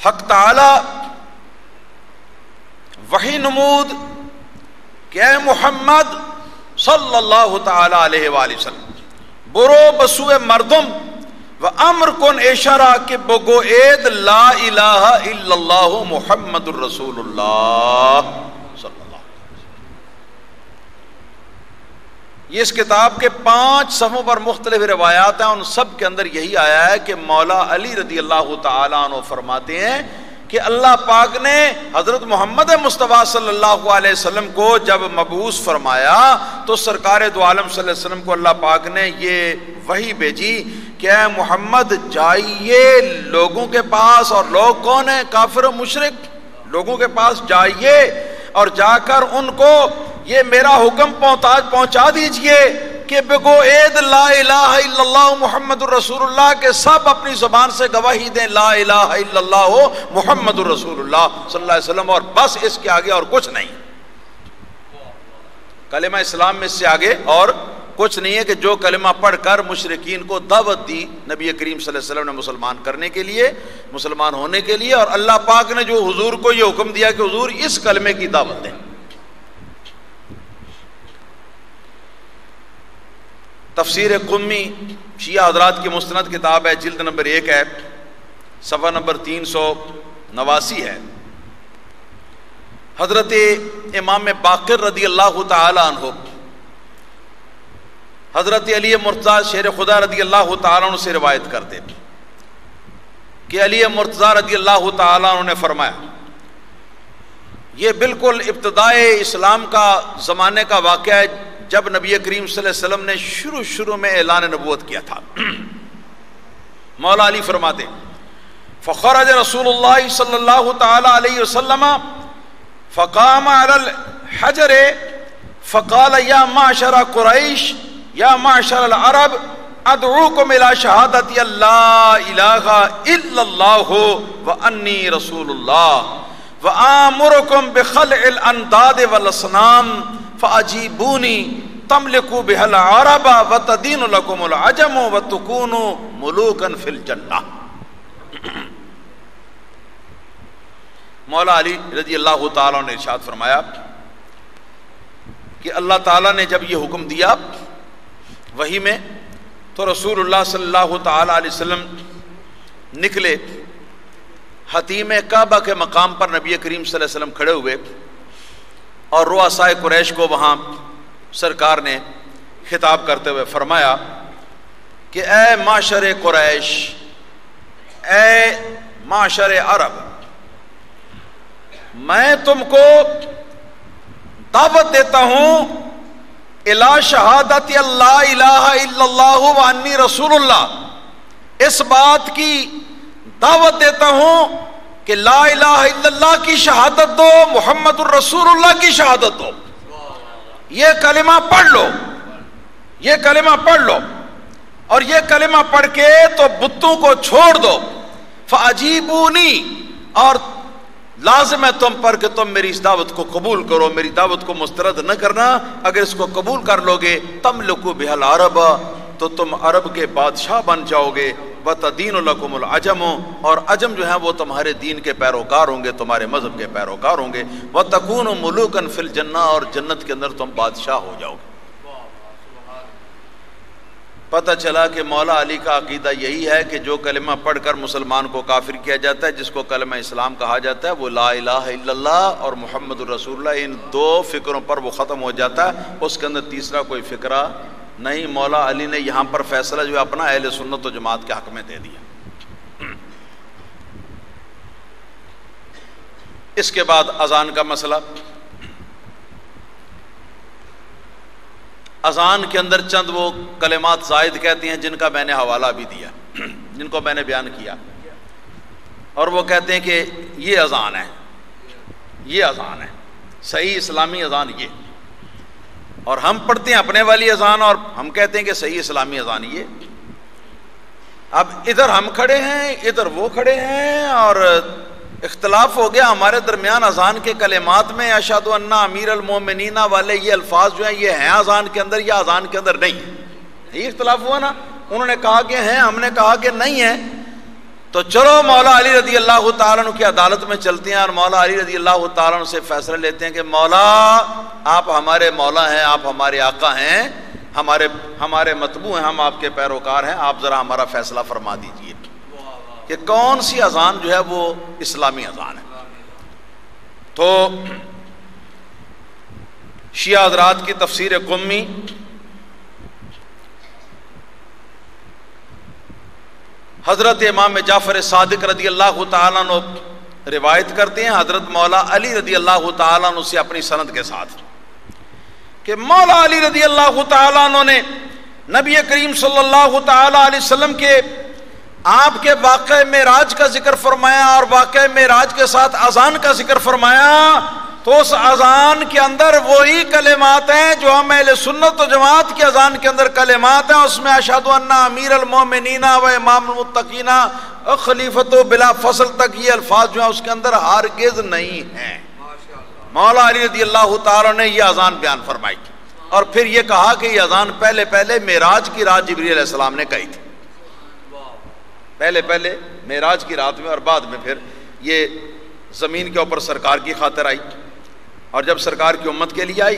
A: حق تعالی وحی نمود کہ اے محمد صلی اللہ تعالی علیہ وآلہ وسلم برو بسوء مردم و امر کن اشارہ کہ بگو اید لا الہ الا اللہ محمد الرسول اللہ صلی اللہ علیہ وسلم۔ یہ اس کتاب کے 5 صفحوں پر مختلف روایات ہیں، ان سب کے اندر یہی آیا ہے کہ مولا علی رضی اللہ تعالیٰ عنہ فرماتے ہیں کہ اللہ پاک نے حضرت محمد مصطفیٰ صلی اللہ علیہ وسلم کو جب مبعوث فرمایا تو سرکار دو عالم صلی اللہ علیہ وسلم کو اللہ پاک نے یہ وحی بھیجی کہ اے محمد جائیے لوگوں کے پاس، اور لوگ کون ہیں؟ کافر و مشرک، لوگوں کے پاس جائیے اور جا کر ان کو یہ میرا حکم پہنچا دیجئے کہ بگو اید لا الہ الا اللہ محمد الرسول اللہ، کے سب اپنی زبان سے گواہی دیں لا الہ الا اللہ محمد الرسول اللہ صلی اللہ علیہ وسلم، اور بس اس کے آگے اور کچھ نہیں۔ کلمہ اسلام میں اس سے آگے اور کچھ نہیں ہے کہ جو کلمہ پڑھ کر مشرکین کو دعوت دی نبی کریم صلی اللہ علیہ وسلم نے مسلمان کرنے کے لیے، مسلمان ہونے کے لیے، اور اللہ پاک نے جو حضور کو یہ حکم دیا کہ حضور اس کلمے کی دعوت دیں۔ تفسیر قمی شیعہ حضرات کی مستند کتاب ہے، جلد نمبر 1 ہے، صفحہ نمبر 389 ہے۔ حضرت امام باقر رضی اللہ تعالی عنہ حضرت علی مرتضیٰ شیر خدا رضی اللہ تعالی عنہ سے روایت کرتے کہ علی مرتضیٰ رضی اللہ تعالی عنہ نے فرمایا، یہ بالکل ابتدائے اسلام کا زمانے کا واقعہ ہے جب نبی کریم صلی اللہ علیہ وسلم نے شروع میں اعلان نبوت کیا تھا۔ مولا علی فرماتے فخرج رسول اللہ صلی اللہ تعالی علیہ وسلم فقام علی الحجر فقال یا معشر قریش یا معشر العرب ادعوکم الى شہادت لا الہ الا اللہ وانی رسول اللہ وآمرکم بخلع الانداد والاصنام فاجیبونی تملکوا بها العرب وتدین لکم العجم وتکونوا ملوکا فی الجنہ۔ مولا علی رضی اللہ تعالیٰ نے ارشاد فرمایا کہ اللہ تعالیٰ نے جب یہ حکم دیا وحی میں تو رسول اللہ صلی اللہ تعالیٰ علیہ وسلم نکلے، حتیم کعبہ کے مقام پر نبی کریم صلی اللہ علیہ وسلم کھڑے ہوئے اور رؤسائے قریش کو وہاں سرکار نے خطاب کرتے ہوئے فرمایا کہ اے معاشر قریش، اے معاشر عرب، میں تم کو دعوت دیتا ہوں الی شہادت لا الہ الا اللہ وانی رسول اللہ، اس بات کی دعوت دیتا ہوں کہ لا الہ الا اللہ کی شہادت دو، محمد الرسول اللہ کی شہادت دو، یہ کلمہ پڑھ لو، یہ کلمہ پڑھ لو، اور یہ کلمہ پڑھ کے تو بتوں کو چھوڑ دو۔ فَأَجِيبُونِي، اور لازم ہے تم پر کہ تم میری اس دعوت کو قبول کرو، میری دعوت کو مسترد نہ کرنا۔ اگر اس کو قبول کر لو گے تَمْلُكُ بِهَا الْعَرَبَ، تو تم عرب کے بادشاہ بن جاؤ گے۔ وَتَدِينُ لَكُمُ الْعَجَمُ، اور عجم جو ہیں وہ تمہارے دین کے پیروکار ہوں گے، تمہارے مذہب کے پیروکار ہوں گے۔ وَتَكُونُ مُلُوكًا فِي الْجَنَّةِ، اور جنت کے اندر تم بادشاہ ہو جاؤ گے۔ پتہ چلا کہ مولا علی کا عقیدہ یہی ہے کہ جو کلمہ پڑھ کر مسلمان کو کافر کیا جاتا ہے، جس کو کلمہ اسلام کہا جاتا ہے، وہ لا الہ الا اللہ اور محمد الرسول اللہ، ان دو فکروں پر وہ ختم ہو جاتا ہے، اس کے اندر تیسرا کوئی فکرہ نہیں۔ مولا علی نے یہاں پر فیصلہ جو ہے اپنا اہل سنت و جماعت کے حق میں دے دیا۔ اس کے بعد اذان کا مسئلہ۔ اذان کے اندر چند وہ کلمات زائد کہتے ہیں جن کا میں نے حوالہ بھی دیا، جن کو میں نے بیان کیا، اور وہ کہتے ہیں کہ یہ اذان ہے، یہ اذان ہے، صحیح اسلامی اذان یہ، اور ہم پڑھتے ہیں اپنے والی اذان اور ہم کہتے ہیں کہ صحیح اسلامی اذان یہ۔ اب ادھر ہم کھڑے ہیں، ادھر وہ کھڑے ہیں، اور اختلاف ہو گیا ہمارے درمیان اذان کے کلمات میں۔ اشہد ان امیر المومنین والے یہ الفاظ جو ہیں یہ ہیں اذان کے اندر یا اذان کے اندر نہیں، یہ اختلاف ہوا نا۔ انہوں نے کہا کہ ہیں، ہم نے کہا کہ نہیں ہے۔ تو چلو مولا علی رضی اللہ تعالیٰ عنہ کی عدالت میں چلتے ہیں اور مولا علی رضی اللہ تعالیٰ عنہ سے فیصلہ لیتے ہیں کہ مولا آپ ہمارے مولا ہیں، آپ ہمارے آقا ہیں، ہمارے متبوع ہیں، ہم آپ کے پیروکار ہیں، آپ ذرا ہمارا فیصلہ فرما دیجئے کہ کون سی اذان جو ہے وہ اسلامی اذان ہے۔ تو شیعہ حضرات کی تفسیر قمی حضرت امام جعفر صادق رضی اللہ تعالیٰ عنہ روایت کرتے ہیں حضرت مولا علی رضی اللہ تعالیٰ عنہ سے اپنی سند کے ساتھ کہ مولا علی رضی اللہ تعالیٰ عنہ نے نبی کریم صلی اللہ تعالیٰ علیہ وسلم کے آپ کے واقعہ معراج کا ذکر فرمایا اور واقعہ معراج کے ساتھ اذان کا ذکر فرمایا، تو اس اذان کے اندر وہی کلمات ہیں جو ہم اہل سنت و جماعت کی اذان کے اندر کلمات ہیں۔ اس میں اشہد ان امیر المومنین و امام المتقین خلیفۃ بلا فصل تک یہ الفاظ جو ہیں اس کے اندر ہرگز نہیں ہیں۔ مولا علی رضی اللہ تعالیٰ نے یہ اذان بیان فرمائی اور پھر یہ کہا کہ یہ اذان پہلے معراج کی رات جبریل علیہ السلام نے کہی تھی، پہلے معراج کی رات میں، اور بعد میں پھر یہ زمین کے اوپر سرکار کی خاطر آئی، اور جب سرکار کی امت کے لیے آئی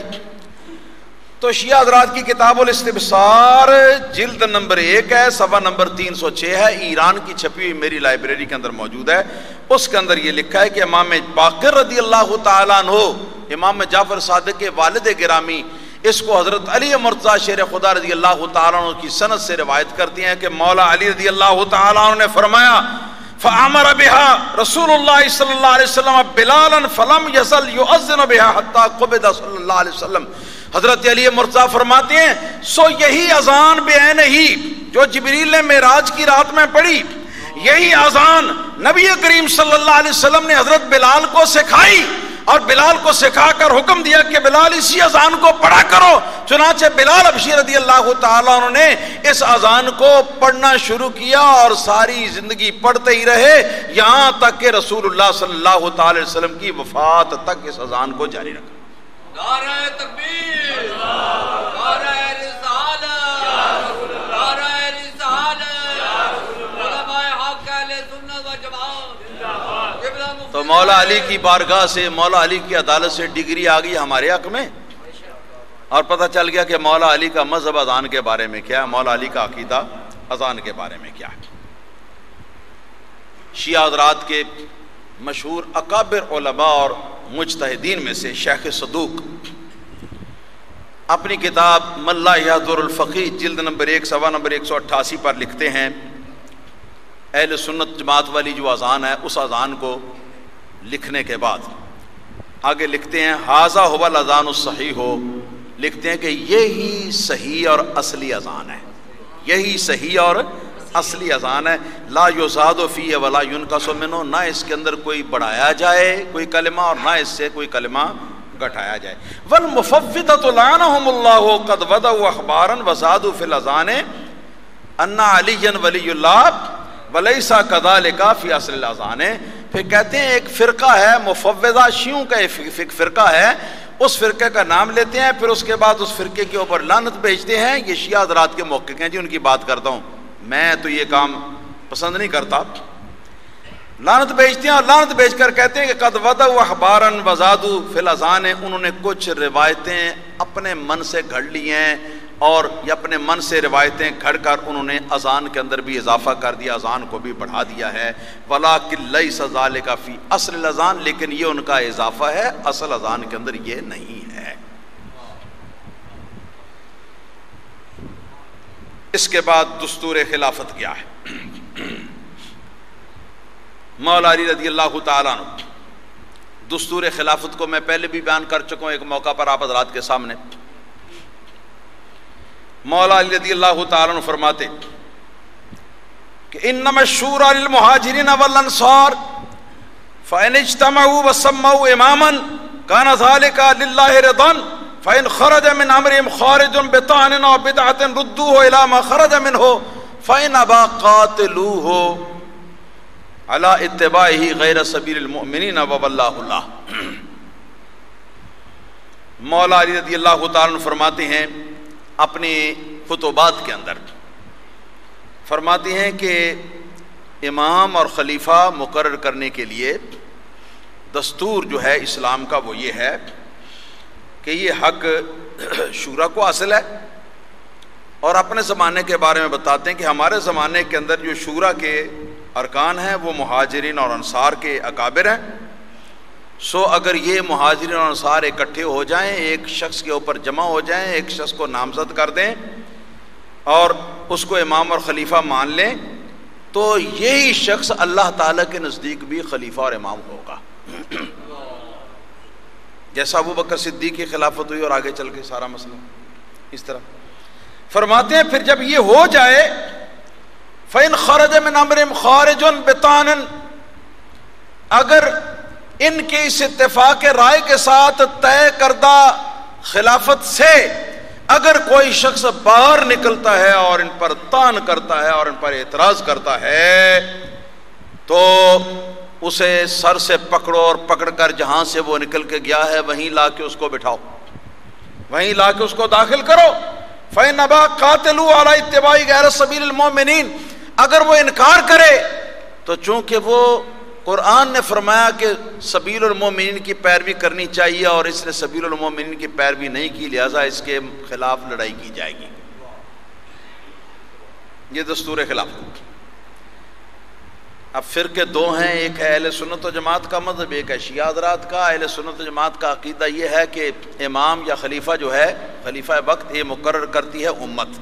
A: تو شیعہ حضرات کی کتاب الاستبصار جلد نمبر 1 ہے، صفحہ نمبر 306 ہے، ایران کی چھپی ہوئی میری لائبریری کے اندر موجود ہے۔ اس کے اندر یہ لکھا ہے کہ امام باقر رضی اللہ تعالیٰ عنہ، امام جعفر صادق کے والد گرامی، اس کو حضرت علی مرتضیٰ شیر خدا رضی اللہ تعالیٰ عنہ کی سند سے روایت کرتی ہیں کہ مولا علی رضی اللہ تعالیٰ عنہ نے فرمایا فَأَمَرَ بِهَا رسول اللہ صلی اللہ علیہ وسلم بلالا فلم يزل يؤذن بها حتى قبض صلی اللہ علیہ وسلم۔ حضرت علی مرتضیٰ فرماتے ہیں سو یہی اذان بعین ہی جو جبریل نے معراج کی رات میں پڑھی، یہی اذان نبی کریم صلی اللہ علیہ وسلم نے حضرت بلال کو سکھائی، اور بلال کو سکھا کر حکم دیا کہ بلال اسی اذان کو پڑھا کرو۔ چنانچہ بلال حبشی رضی اللہ تعالیٰ عنہ نے اس اذان کو پڑھنا شروع کیا اور ساری زندگی پڑھتے ہی رہے، یہاں تک کہ رسول اللہ صلی اللہ تعالی وسلم کی وفات تک اس اذان کو جاری رکھا۔
B: نعرہ تکبیر، نعرہ رسالت، نعرہ رسالت، علماء حق اہل سنت و جماعت۔
A: تو مولا علی کی بارگاہ سے، مولا علی کی عدالت سے ڈگری آ گئی ہمارے حق میں، اور پتہ چل گیا کہ مولا علی کا مذہب اذان کے بارے میں کیا ہے، مولا علی کا عقیدہ اذان کے بارے میں کیا ہے۔ شیعہ حضرات کے مشہور اکابر علماء اور مجتہدین میں سے شیخ صدوق اپنی کتاب من لا یحضر الفقیہ جلد نمبر 1 صفحہ نمبر 188 پر لکھتے ہیں اہل سنت جماعت والی جو اذان ہے اس اذان کو لکھنے کے بعد آگے لکھتے ہیں ھذا ھو الاذان الصحیح، لکھتے ہیں کہ یہی صحیح اور اصلی اذان ہے، یہی صحیح اور اصلی اذان ہے. لا یزاد فیہ ولا ینقص منہ، نہ اس کے اندر کوئی بڑھایا جائے کوئی کلمہ اور نہ اس سے کوئی کلمہ گھٹایا جائے. والمفوضۃ لعنہم اللہ قد وضعوا اخبارا وزادوا فی الاذان ان علی ولی اللہ ولیس کذالک فی اصل الاذان. پھر کہتے ہیں ایک فرقہ ہے مفوضہ، شیعوں کا ایک فرقہ ہے، اس فرقے کا نام لیتے ہیں، پھر اس کے بعد اس فرقے کے اوپر لعنت بھیجتے ہیں. یہ شیعہ حضرات کے محقق ہیں جی، ان کی بات کرتا ہوں میں، تو یہ کام پسند نہیں کرتا. لعنت بھیجتے ہیں اور لعنت بھیج کر کہتے ہیں کہ قد وضعوا اخبارا وزادوا فی الاذان، انہوں نے کچھ روایتیں اپنے من سے گھڑ لی ہیں اور یا اپنے من سے روایتیں گھڑ کر انہوں نے اذان کے اندر بھی اضافہ کر دیا، اذان کو بھی بڑھا دیا ہے. ولکن لیس ذلک فی اصل الاذان، لیکن یہ ان کا اضافہ ہے، اصل اذان کے اندر یہ نہیں ہے. اس کے بعد دستور خلافت کیا ہے؟ مولا علی رضی اللہ تعالیٰ عنہ، دستور خلافت کو میں پہلے بھی بیان کر چکا ہوں ایک موقع پر آپ حضرات کے سامنے. مولا علی رضی اللہ تعالیٰ عنہ فرماتے کہ انما الشورى للمہاجرین والانصار فإن اجتمعوا وسموا اماما كان ذلك لله رضا فإن خرج من امرهم خارج بطعن او بدعة ردوه الى ما خرج منه فإن ابى قاتلوه على اتباعه غیر سبیل المؤمنین وواللہ اللہ. مولا علی رضی اللہ تعالیٰ عنہ فرماتے ہیں اپنے خطبات کے اندر، فرماتے ہیں کہ امام اور خلیفہ مقرر کرنے کے لیے دستور جو ہے اسلام کا وہ یہ ہے کہ یہ حق شورا کو حاصل ہے. اور اپنے زمانے کے بارے میں بتاتے ہیں کہ ہمارے زمانے کے اندر جو شورا کے ارکان ہیں وہ مہاجرین اور انصار کے اکابر ہیں. سو اگر یہ مہاجرین اور انصار اکٹھے ہو جائیں، ایک شخص کے اوپر جمع ہو جائیں، ایک شخص کو نامزد کر دیں اور اس کو امام اور خلیفہ مان لیں، تو یہی شخص اللہ تعالیٰ کے نزدیک بھی خلیفہ اور امام ہوگا. جیسا ابو بکر صدیق کی خلافت ہوئی اور آگے چل کے سارا مسئلہ اس طرح. فرماتے ہیں پھر جب یہ ہو جائے فَإِنْ خَرَجَ مِنْ أَمْرِهِمْ خَارِجٌ بِطَعْنٍ، اگر ان کے اس اتفاق رائے کے ساتھ طے کردہ خلافت سے اگر کوئی شخص باہر نکلتا ہے اور ان پر طعن کرتا ہے اور ان پر اعتراض کرتا ہے، تو اسے سر سے پکڑو اور پکڑ کر جہاں سے وہ نکل کے گیا ہے وہیں لا کے اس کو بٹھاؤ، وہیں لا کے اس کو داخل کرو. فَإِنْ أَبَىٰ قَاتِلُوا عَلَىٰ اتِّبَاعِ غَيْرِ سَبِيلِ الْمُؤْمِنِينَ، اگر وہ انکار کرے تو چونکہ وہ قرآن نے فرمایا کہ سبیل المومنین کی پیروی کرنی چاہیے اور اس نے سبیل المومنین کی پیروی نہیں کی، لہذا اس کے خلاف لڑائی کی جائے گی. یہ دستور خلافت. اب فرقے دو ہیں، ایک ہے اہل سنت و جماعت کا مذہب، ایک ہے شیعہ حضرات کا. اہل سنت و جماعت کا عقیدہ یہ ہے کہ امام یا خلیفہ جو ہے، خلیفہ وقت، یہ مقرر کرتی ہے امت،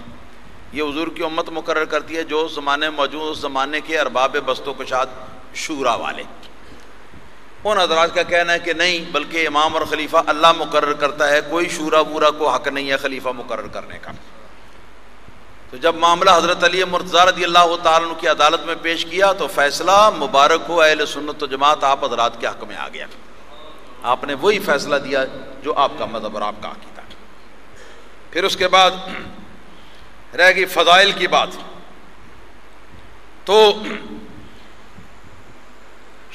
A: یہ حضور کی امت مقرر کرتی ہے جو زمانے موجود اس زمانے کے ارباب بست و کشاد شورا والے. ان حضرات کا کہنا ہے کہ نہیں، بلکہ امام اور خلیفہ اللہ مقرر کرتا ہے، کوئی شورا بورا کو حق نہیں ہے خلیفہ مقرر کرنے کا. تو جب معاملہ حضرت علی مرتضیٰ رضی اللہ تعالیٰ عنہ کی عدالت میں پیش کیا تو فیصلہ مبارک ہو اہل سنت و جماعت آپ حضرات کے حق میں آ گیا. آپ نے وہی فیصلہ دیا جو آپ کا مذہب اور آپ کا عقیدہ. پھر اس کے بعد رہ گئی فضائل کی بات. تو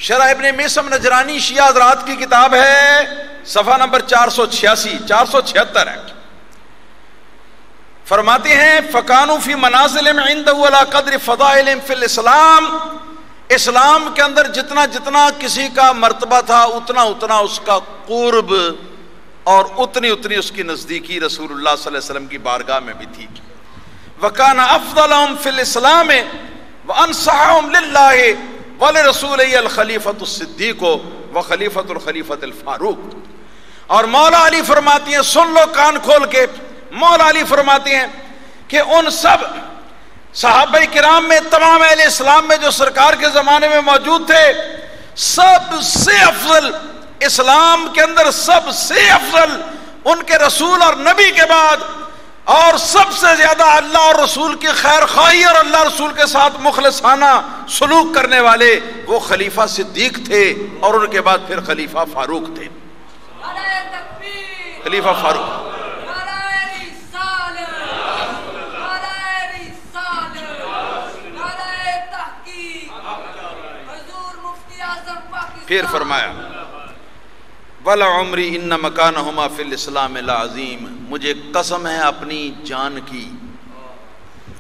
A: شرح ابن میسم نجرانی شیعہ حضرات کی کتاب ہے، صفحہ نمبر 476 ہے. فرماتے ہیں فَكَانُوا فِي مَنَازِلِهِمْ عِنْدَهُ عَلَىٰ قَدْرِ فَضَائِلِهِمْ فِي الْإِسْلَامِ، اسلام کے اندر جتنا کسی کا مرتبہ تھا اتنا اس کا قرب اور اتنی اس کی نزدیکی رسول اللہ صلی اللہ علیہ وسلم کی بارگاہ میں بھی تھی. وَكَانَ أَفْضَلَهُمْ فِي الْإِسْلَامِ وَأَنْصَحَهُمْ لِلَّهِ وَلِرَسُولِهِ الْخَلِيفَةُ الصِّدِّيقُ وَخَلِيفَةُ الْخَلِيفَةِ الْفَاروق. اور مولا علی فرماتی ہیں، سن لو کان کھول کے، مولا علی فرماتے ہیں کہ ان سب صحابہ کرام میں، تمام اہل اسلام میں جو سرکار کے زمانے میں موجود تھے، سب سے افضل، اسلام کے اندر سب سے افضل ان کے رسول اور نبی کے بعد اور سب سے زیادہ اللہ اور رسول کی خیر خواہی اور اللہ رسول کے ساتھ مخلصانہ سلوک کرنے والے وہ خلیفہ صدیق تھے، اور ان کے بعد پھر خلیفہ فاروق تھے۔ خلیفہ فاروق پھر فرمایا وَلَعُمْرِ إِنَّ مَكَانَهُمَا فِي الْإِسْلَامِ لَعَظِيمٌ، مجھے قسم ہے اپنی جان کی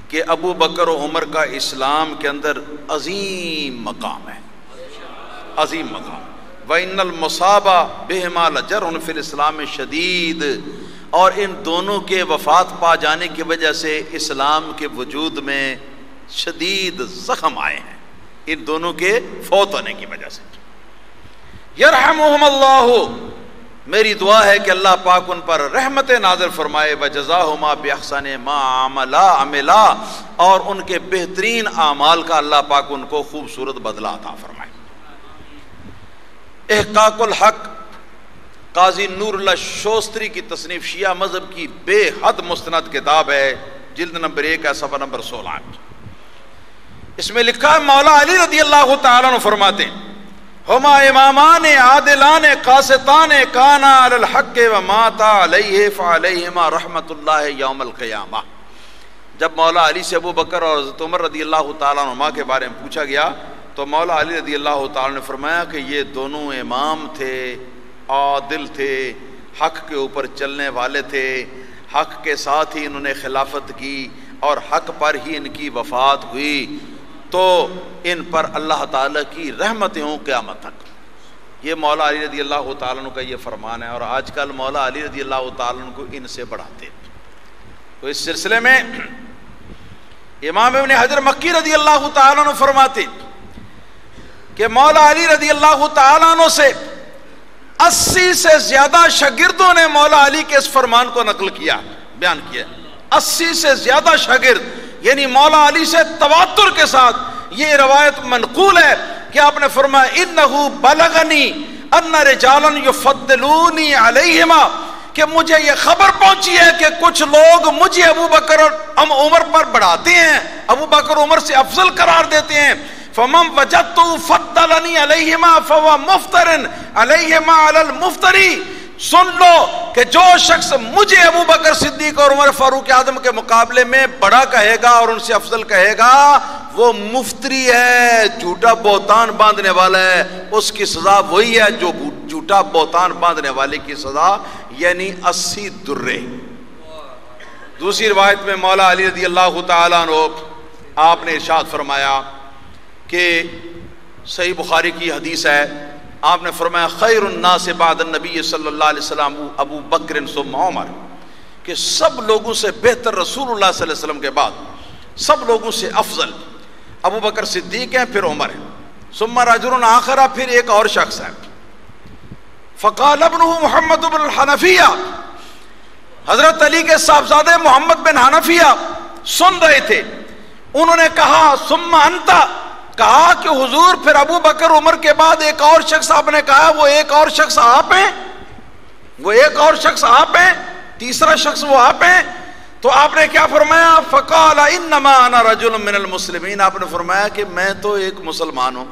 A: کہ ابو بکر و عمر کا اسلام کے اندر عظیم مقام ہے، عظیم مقام۔ وَإِنَّ الْمُصَابَ بِهِمَا لَجَرْحٌ فِي الْإِسْلَامِ شَدِيدٌ، اور ان دونوں کے وفات پا جانے کی وجہ سے اسلام کے وجود میں شدید زخم آئے ہیں، ان دونوں کے فوت ہونے کی وجہ سے۔ یرحمہم اللہ، میری دعا ہے کہ اللہ پاک ان پر رحمت نازل فرمائے، وجزاہما باحسن ما عملا، اور ان کے بہترین اعمال کا اللہ پاک ان کو خوبصورت بدلہ عطا فرمائے۔ احقاق الحق قاضی نور اللہ شوستری کی تصنیف، شیعہ مذہب کی بے حد مستند کتاب ہے، جلد نمبر 1 ہے، صفحہ نمبر 16۔ اس میں لکھا ہے مولا علی رضی اللہ تعالیٰ عنہ فرماتے ہیں ہما امامان عادلان قاسطان کانا علی الحق وماتا علیہ فعلیہما رحمت اللہ یوم القیامہ۔ جب مولا علی سے ابو بکر اور حضرت عمر رضی اللہ تعالیٰ عنہ کے بارے میں پوچھا گیا تو مولا علی رضی اللہ تعالیٰ نے فرمایا کہ یہ دونوں امام تھے، عادل تھے، حق کے اوپر چلنے والے تھے، حق کے ساتھ ہی انہوں نے خلافت کی اور حق پر ہی ان کی وفات ہوئی، تو ان پر اللہ تعالیٰ کی رحمتیں ہوں قیامت تک۔ یہ مولا علی رضی اللہ تعالیٰ عنہ کا یہ فرمان ہے، اور آج کل مولا علی رضی اللہ تعالیٰ عنہ کو ان سے بڑھاتے ہیں۔ تو اس سلسلے میں امام ابن حجر مکی رضی اللہ تعالیٰ عنہ فرماتے کہ مولا علی رضی اللہ تعالیٰ عنہ سے 80 سے زیادہ شاگردوں نے مولا علی کے اس فرمان کو نقل کیا، بیان کیا۔ 80 سے زیادہ شاگرد، یعنی مولا علی سے تواتر کے ساتھ یہ روایت منقول ہے کہ آپ نے فرمایا انہو بلغنی ان رجالا یفضلونی علیہما، کہ مجھے یہ خبر پہنچی ہے کہ کچھ لوگ مجھے ابو بکر اور عمر پر بڑھاتے ہیں، ابو بکر عمر سے افضل قرار دیتے ہیں۔ فمن وجدت فضلنی علیہما فهو مفتر علیہما علی المفتری، سن لو کہ جو شخص مجھے ابو بکر صدیق اور عمر فاروق اعظم کے مقابلے میں بڑا کہے گا اور ان سے افضل کہے گا، وہ مفتری ہے، جھوٹا بہتان باندھنے والا ہے، اس کی سزا وہی ہے جو جھوٹا بہتان باندھنے والے کی سزا، یعنی 80 درے۔ دوسری روایت میں مولا علی رضی اللہ تعالیٰ عنہ آپ نے ارشاد فرمایا کہ صحیح بخاری کی حدیث ہے، آپ نے فرمایا خیر الناس بعد النبی صلی اللہ علیہ وسلم ابو بکر ثم عمر، کہ سب لوگوں سے بہتر رسول اللہ صلی اللہ علیہ وسلم کے بعد سب لوگوں سے افضل ابو بکر صدیق ہیں، پھر عمر ہے، ثم رجل آخر، پھر ایک اور شخص ہے۔ فقال ابنہ محمد بن الحنفیہ، حضرت علی کے صاحبزادے محمد بن حنفیہ سن رہے تھے، انہوں نے کہا ثم انت، کہا کہ حضور پھر ابو بکر عمر کے بعد ایک اور شخص آپ نے کہا، وہ ایک اور شخص آپ ہیں، وہ ایک اور شخص آپ ہیں، تیسرا شخص وہ آپ ہیں۔ تو آپ نے کیا فرمایا؟ فقال انما انا رجل من المسلمین، آپ نے فرمایا کہ میں تو ایک مسلمان ہوں،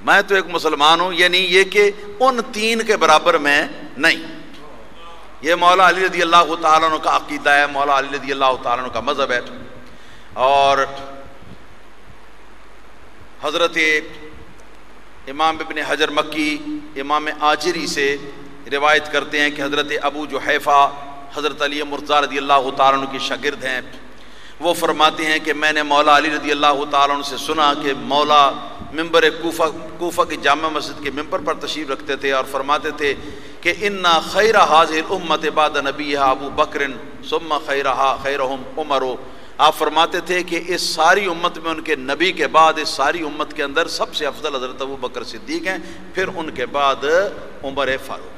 A: میں تو ایک مسلمان ہوں، یعنی یہ کہ ان تین کے برابر میں نہیں۔ یہ مولا علی رضی اللہ تعالیٰ عنہ کا عقیدہ ہے، مولا علی رضی اللہ تعالیٰ عنہ کا مذہب ہے۔ اور حضرت امام ابن حجر مکی امام آجری سے روایت کرتے ہیں کہ حضرت ابو جحیفہ حضرت علی مرتضیٰ رضی اللہ تعالیٰ عنہ کے شاگرد ہیں، وہ فرماتے ہیں کہ میں نے مولا علی رضی اللہ تعالیٰ عنہ سے سنا کہ مولا ممبر کوفہ کی جامع مسجد کے ممبر پر تشریف رکھتے تھے اور فرماتے تھے کہ ان خیر هذه الامت بعد نبیها ابو بکر ثم خیرهم عمر۔ آپ فرماتے تھے کہ اس ساری امت میں ان کے نبی کے بعد اس ساری امت کے اندر سب سے افضل حضرت ابو بکر صدیق ہیں، پھر ان کے بعد عمر فاروق۔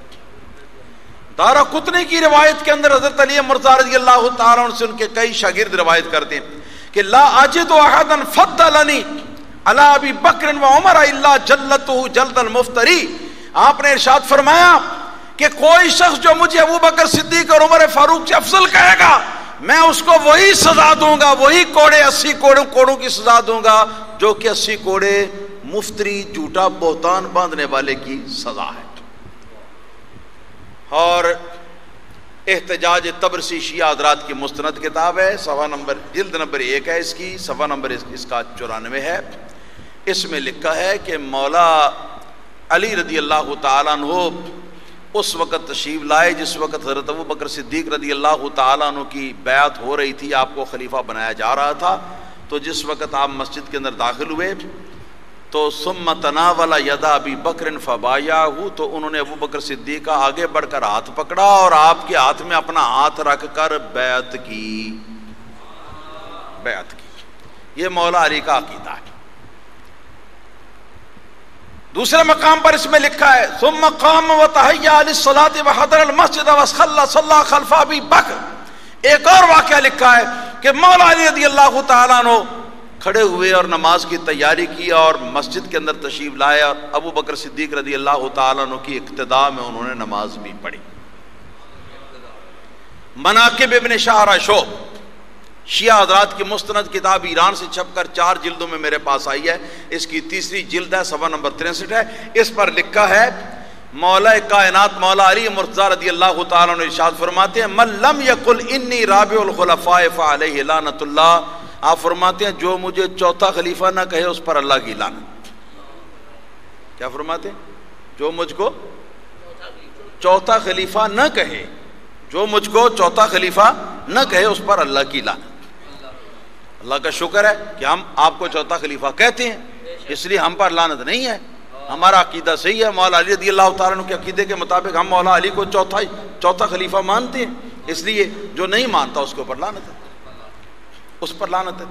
A: دارقطنی کی روایت کے اندر حضرت علی مرتضیٰ رضی اللہ تعالیٰ عنہ سے ان کے کئی شاگرد روایت کرتے ہیں کہ لا اجد احدا فضلنی علی ابی بکر و عمر الا جلته جلد المفتری۔ آپ نے ارشاد فرمایا کہ کوئی شخص جو مجھے ابو بکر صدیق اور عمر فاروق سے افضل کہے گا میں اس کو وہی سزا دوں گا، وہی کوڑے 80 کوڑوں کی سزا دوں گا جو کہ 80 کوڑے مفتری جھوٹا بہتان باندھنے والے کی سزا ہے۔ اور احتجاج تبرسی شیعہ حضرات کی مستند کتاب ہے، جلد نمبر 1 ہے اس کی، صفحہ نمبر اس کا 94 ہے۔ اس میں لکھا ہے کہ مولا علی رضی اللہ تعالیٰ عنہ اس وقت تشریف لائے جس وقت حضرت ابو بکر صدیق رضی اللہ تعالیٰ عنہ کی بیعت ہو رہی تھی، آپ کو خلیفہ بنایا جا رہا تھا۔ تو جس وقت آپ مسجد کے اندر داخل ہوئے تو ثم تناول ید ابی بکر فبایعہ، تو انہوں نے ابو بکر صدیق کا آگے بڑھ کر ہاتھ پکڑا اور آپ کے ہاتھ میں اپنا ہاتھ رکھ کر بیعت کی۔ یہ مولا علی کا عقیدہ ہے۔ دوسرے مقام پر اس میں لکھا ہے ثم قام وتحیّا للصلاة وحضر المسجد وصلى خلف ابی بکر۔ ایک اور واقعہ لکھا ہے کہ مولا علی رضی اللہ تعالیٰ عنہ کھڑے ہوئے اور نماز کی تیاری کی اور مسجد کے اندر تشریف لائے اور ابو بکر صدیق رضی اللہ تعالیٰ عنہ کی اقتداء میں انہوں نے نماز بھی پڑھی۔ مناقب ابن شاہراشو شیعہ حضرات کی مستند کتاب ایران سے چھپ کر 4 جلدوں میں میرے پاس آئی ہے، اس کی 3ری جلد ہے، صفحہ نمبر 63 ہے۔ اس پر لکھا ہے مولا کائنات مولا علی مرتضیٰ رضی اللہ تعالیٰ عنہ ارشاد فرماتے ہیں من لم یقل انی رابع الخلفاء فعلیہ لعنت اللہ، آپ فرماتے ہیں جو مجھے چوتھا خلیفہ نہ کہے اس پر اللہ کی لعنت۔ کیا فرماتے ہیں؟ جو مجھ کو چوتھا خلیفہ نہ کہے، جو مجھ کو چوتھا خلیفہ نہ کہے اس پر اللہ کی لعنت۔ اللہ کا شکر ہے کہ ہم آپ کو چوتھا خلیفہ کہتے ہیں، اس لیے ہم پر لعنت نہیں ہے، ہمارا عقیدہ صحیح ہے۔ مولا علی رضی اللہ تعالیٰ عنہ کے عقیدے کے مطابق ہم مولا علی کو چوتھا خلیفہ مانتے ہیں، اس لیے جو نہیں مانتا اس کے اوپر لعنت ہے، اس پر لعنت ہے۔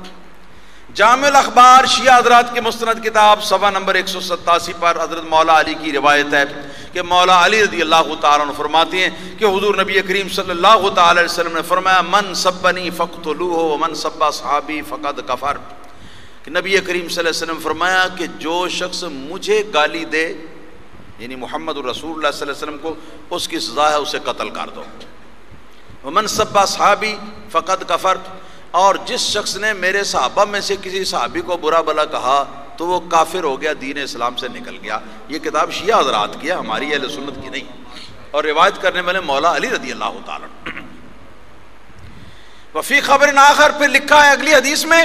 A: جامع الاخبار شیعہ حضرات کی مستند کتاب صفحہ نمبر 187 پر حضرت مولا علی کی روایت ہے کہ مولا علی رضی اللہ تعالیٰ عنہ فرماتے ہیں کہ حضور نبی کریم صلی اللہ تعالی علیہ وسلم نے فرمایا من سبنی فاقتلوہ ومن سب اصحابی فقد کفر، کہ نبی کریم صلی اللہ علیہ وسلم فرمایا کہ جو شخص مجھے گالی دے یعنی محمد رسول اللہ صلی اللہ علیہ وسلم کو، اس کی سزا ہے اسے قتل کر دو۔ ومن سب اصحابی فقد کفر، اور جس شخص نے میرے صحابہ میں سے کسی صحابی کو برا بھلا کہا تو وہ کافر ہو گیا، دین اسلام سے نکل گیا۔ یہ کتاب شیعہ حضرات کی ہے، ہماری اہل سنت کی نہیں، اور روایت کرنے والے مولا علی رضی اللہ تعالیٰ عنہ۔ وفی خبر آخر پھر لکھا ہے اگلی حدیث میں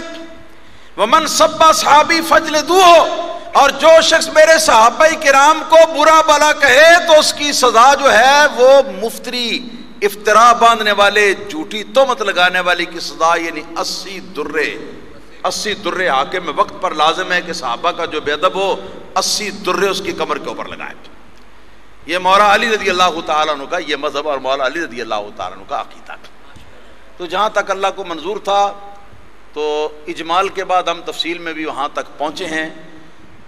A: ومن سب صحابی فجلدوہ، اور جو شخص میرے صحابہ کرام کو برا بھلا کہے تو اس کی سزا جو ہے وہ مفتری افطرا باندھنے والے جھوٹی تہمت لگانے والے کی سزا، یعنی 80 درے حاکم میں وقت پر لازم ہے کہ صحابہ کا جو بے ادب ہو 80 درے اس کی کمر کے اوپر لگائے۔ یہ مولا علی رضی اللہ تعالیٰ عنہ کا یہ مذہب اور مولا علی رضی اللہ تعالیٰ عنہ کا عقیدہ۔ تو جہاں تک اللہ کو منظور تھا تو اجمال کے بعد ہم تفصیل میں بھی وہاں تک پہنچے ہیں۔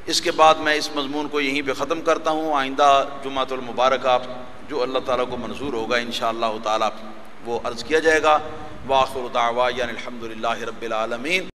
A: اس کے بعد میں اس مضمون کو یہیں پہ ختم کرتا ہوں۔ آئندہ جمعۃ المبارکہ جو اللہ تعالیٰ کو منظور ہوگا انشاءاللہ تعالیٰ وہ عرض کیا جائے گا۔ وآخر دعوانا الحمد للہ رب العالمین۔